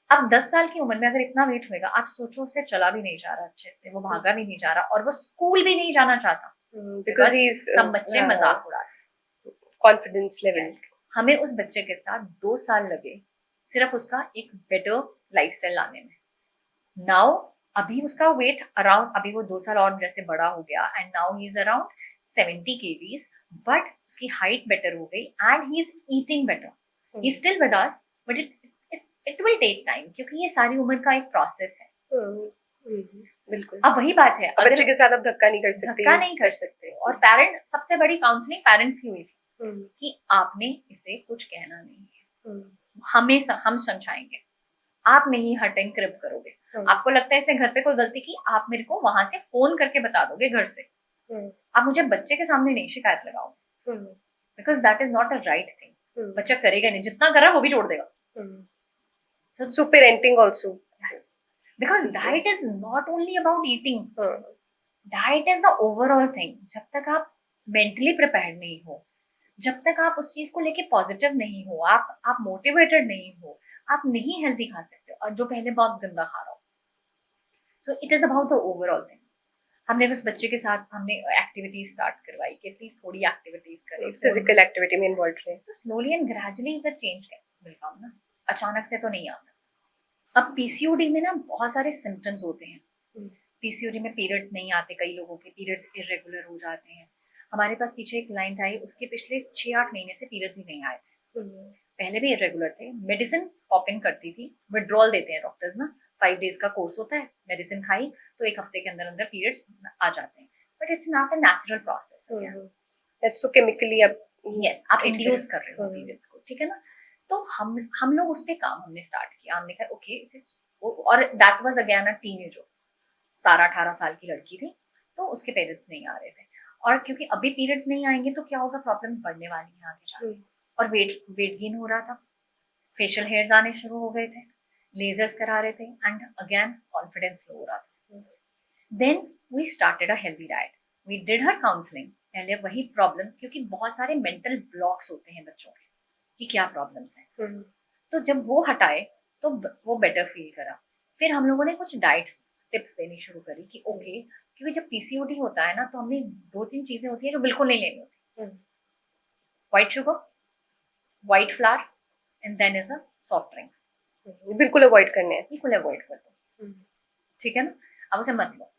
अब 10 साल की उम्र में अगर इतना वेट होएगा, आप सोचो, उससे चला भी नहीं जा रहा अच्छे से, वो भागा भी नहीं जा रहा और वो स्कूल भी नहीं जाना चाहता, बिकॉज़ सब बच्चे मजाक उड़ा रहे। Confidence level. हमें उस बच्चे के साथ 2 साल लगे सिर्फ उसका एक बेटर लाइफस्टाइल लाने में। नाउ अभी उसका वेट अराउंड, अभी वो 2 साल और जैसे बड़ा हो गया, and now he is around 70 kgs, but उसकी हाइट बेटर हो गई and he is eating better. He is still with us, but it will take time, क्योंकि ये सारी उम्र का एक प्रोसेस है। बिल्कुल। अब वही बात है, बच्चे के साथ आप धक्का नहीं कर सकते। धक्का नहीं कर सकते। और पेरेंट, सबसे बड़ी काउंसलिंग पेरेंट्स की हुई थी कि आपने इसे कुछ कहना नहीं है, हमें हम समझाएंगे, आप नहीं हर टाइम क्रिप करोगे। आपको लगता है इसने घर पे कोई गलती की, आप मेरे को वहां से फोन करके बता दोगे घर से, आप मुझे बच्चे के सामने नहीं शिकायत लगाओगे, because that is not a right thing. बच्चा करेगा नहीं, जितना कर रहा है वो भी छोड़ देगा। So parenting also, because diet is not only about eating, diet is the overall thing। जब तक आप mentally prepared नहीं हो, जब तक आप उस चीज को लेके पॉजिटिव नहीं हो, आप मोटिवेटेड नहीं हो, आप नहीं हेल्दी खा सकते, और जो पहले बहुत गंदा खा रहा हो। So it is about the overall thing. हमने बस बच्चे के साथ हमने एक्टिविटीज स्टार्ट करवाई कि प्लीज थोड़ी एक्टिविटीज करें, फिजिकल एक्टिविटी में इन्वॉल्व रहे, तो slowly and gradually the change will come ना, अचानक से तो नहीं आ सकता। अब पीसीओडी में ना बहुत सारे सिम्टम्स होते हैं। पीसीओडी में पीरियड्स नहीं आते, कई लोगों के पीरियड्स इरेगुलर हो जाते हैं। हमारे पास पीछे एक क्लाइंट आई, उसके पिछले 6-8 महीने से पीरियड्स ही नहीं आए थे, पहले भी इरेगुलर थे, मेडिसिन पॉप इन करती थी, विड्रॉल देते हैं डॉक्टर्स ना, 5 डेज का कोर्स होता है, मेडिसिन खाई तो 1 हफ्ते के अंदर अंदर पीरियड्स आ जाते हैं, but it's not a natural process, it's तो केमिकली आप यस आप इंड्यूस कर रहे हो पीरियड्स को, ठीक है ना। तो हम लोग उस पे काम हमने स्टार्ट किया, हमने कहा ओके और that was again a teenager, 17-18 साल की लड़की थी, तो उसके पीरियड्स नहीं आ रहे थे, और क्योंकि अभी पीरियड्स नहीं आएंगे तो क्या होगा, प्रॉब्लम्स बढ़ने वाली हैं आगे जाके, और वेट गेन हो रहा था, फेशियल हेयर्स आने शुरू हो गए थे, लेजर्स करा रहे थे, एंड अगेन कॉन्फिडेंस लो हो रहा था। Then we started a healthy diet, we did her counselling, पहले वही प्रॉब्लम्स, क्योंकि बहुत सारे मेंटल ब्लॉक्स होते हैं बच्चों के कि क्या प्रॉब्लम्स है, तो जब वो हटाए तो वो बेटर फील करा। फिर हम लोगों ने कुछ डाइट्स टिप्स देनी शुरू करी कि ओके, क्योंकि जब पीसीओडी होता है ना तो हमने 2-3 चीजें होती है जो बिल्कुल नहीं लेनी होती, white sugar, white flour, and then is a soft drinks, बिल्कुल अवॉइड करने हैं, बिल्कुल अवॉइड कर दो, ठीक है ना। अब उसे मत लो,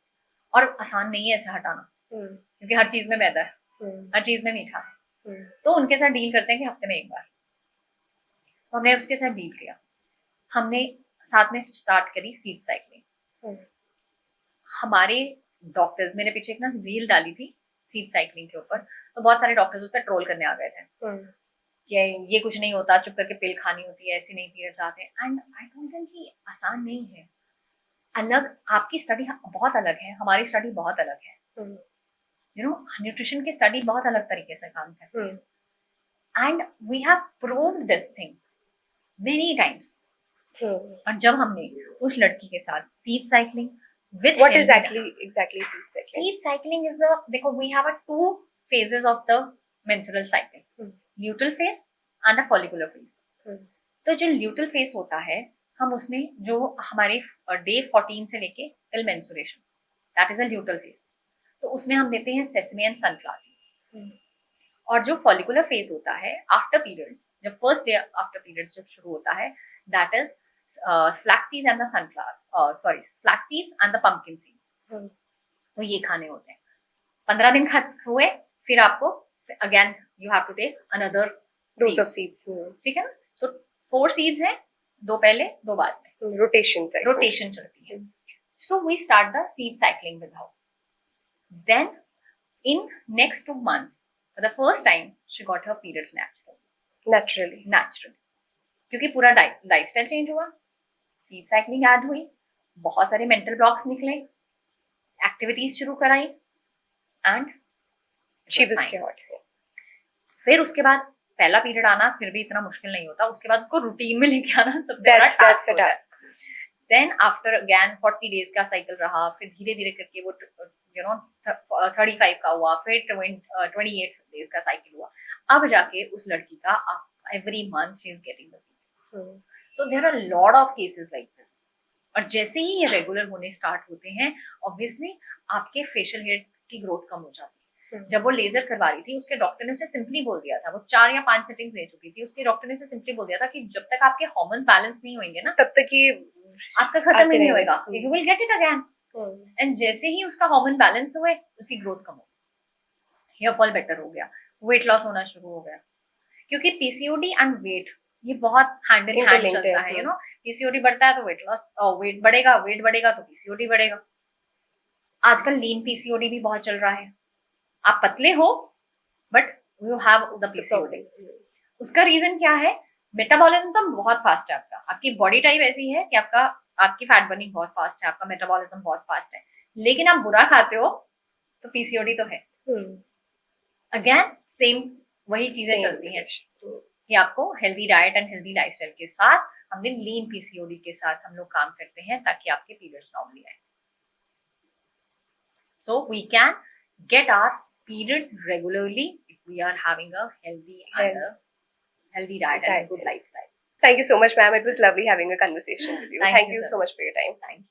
और आसान नहीं है ऐसे हटाना, क्योंकि हर चीज में मैदा है, हर चीज में मीठा है, तो उनके साथ डील करते हैं कि हफ्ते में एक बार, तो हमने उसके साथ डील किया। हमने साथ में स्टार्ट करी सीड साइकिलिंग। हमारे डॉक्टर्स, मैंने पीछे एक ना रील डाली थी सीड साइकिलिंग के ऊपर, तो बहुत सारे डॉक्टर्स उस पर ट्रोल करने आ गए थे कि ये कुछ नहीं होता, चुप करके पिल खानी होती है, ऐसे नहीं पीरियड्स आते हैं, एंड आई टोल्ड देम कि आसान नहीं है, अलग आपकी स्टडी बहुत अलग है, हमारी स्टडी बहुत अलग है, यू नो न्यूट्रिशन की स्टडी बहुत अलग तरीके से काम करती है, and we have proved this thing many times. और जब हमने उस लड़की के साथ seed cycling with what is exactly seed cycling is a, देखो we have a 2 phases of the menstrual cycle, luteal phase and a follicular phase. तो जो ल्यूटल फेज होता है, हम उसमें जो हमारे डे 14 से लेके till menstruation, that is a luteal phase, तो उसमें हम देते हैं सेसमे एंड सनफ्लावर सीड्स। और जो फॉलिकुलर फेज होता है आफ्टर पीरियड्स, जब फर्स्ट डे आफ्टर पीरियड्स जब शुरू होता है, that is flax seeds and the sunflower, sorry flax seeds and the pumpkin seeds, तो ये खाने होते हैं। 15 दिन हुए, फिर आपको again you have to take another dose of seeds, ठीक है ना। तो 4 सीड्स हैं, 2 पहले 2 बाद में, रोटेशन चलती है। So we start the seed cycling with her, then in next 2 months for the first time she got her periods naturally, क्योंकि पूरा लाइफस्टाइल चेंज हुआ, सीड साइक्लिंग ऐड हुई, बहुत सारे मेंटल ब्लॉक्स निकले, एक्टिविटीज शुरू कराई, एंड शी वाज क्योर्ड। फिर उसके बाद पहला पीरियड आना फिर भी इतना मुश्किल नहीं होता, उसके बाद उसको रूटीन में लेके आना सबसे बड़ा टास्क होता है। देन आफ्टर अगेन 40 डेज का साइकिल रहा, फिर धीरे धीरे करके वो 35 का हुआ, फिर 28 डेज का साइकिल हुआ, अब जाके उस लड़की का every month she is getting the periods. So there are lot of cases like this, और जैसे ही ये रेगुलर होने स्टार्ट होते हैं, ऑब्वियसली आपके फेशियल हेयर्स की ग्रोथ कम हो जाती है। जब वो लेजर करवा रही थी, उसके डॉक्टर ने उसे सिंपली बोल दिया था, वो 4 या 5 सेटिंग्स ले चुकी थी, उसके डॉक्टर ने उसे सिंपली बोल दिया था कि जब तक आपके हार्मोन्स बैलेंस नहीं होंगे ना, तब तक ये आपका खत्म ही नहीं होगा, you will get it again. And जैसे ही उसका हार्मोन बैलेंस हुए, उसकी ग्रोथ कम हो गई, हेयर फॉल बेटर हो गया, वेट लॉस होना शुरू हो गया, क्योंकि पीसीओडी एंड वेट ये बहुत हैंड इन हैंड Interlinked चलता है, है, पीसीओडी बढ़ता है तो वेट लॉस, वेट बढ़ेगा तो पीसीओडी बढ़ेगा। आजकल लीन पीसीओडी भी बहुत चल रहा है, आप पतले हो but you have the PCOD. उसका रीजन क्या है? मेटाबॉलिज्म तो बहुत फास्ट है आपका, आपकी बॉडी टाइप ऐसी है कि आपकी फैट बर्निंग बहुत फास्ट है, आपका मेटाबॉलिज्म बहुत फास्ट है, लेकिन आप बुरा खाते हो तो पीसीओडी तो है। अगेन सेम वही चीजें चलती हैं कि आपको healthy diet and healthy lifestyle के साथ, हमने लीन पीसीओडी के साथ हम लोग काम करते हैं ताकि आपके पीरियड्स नॉर्मली आए। So we can get our periods regularly if we are having a healthy diet and a good lifestyle. Thank you so much, ma'am. It was lovely having a conversation with you. Thank you so much for your time. Thank you.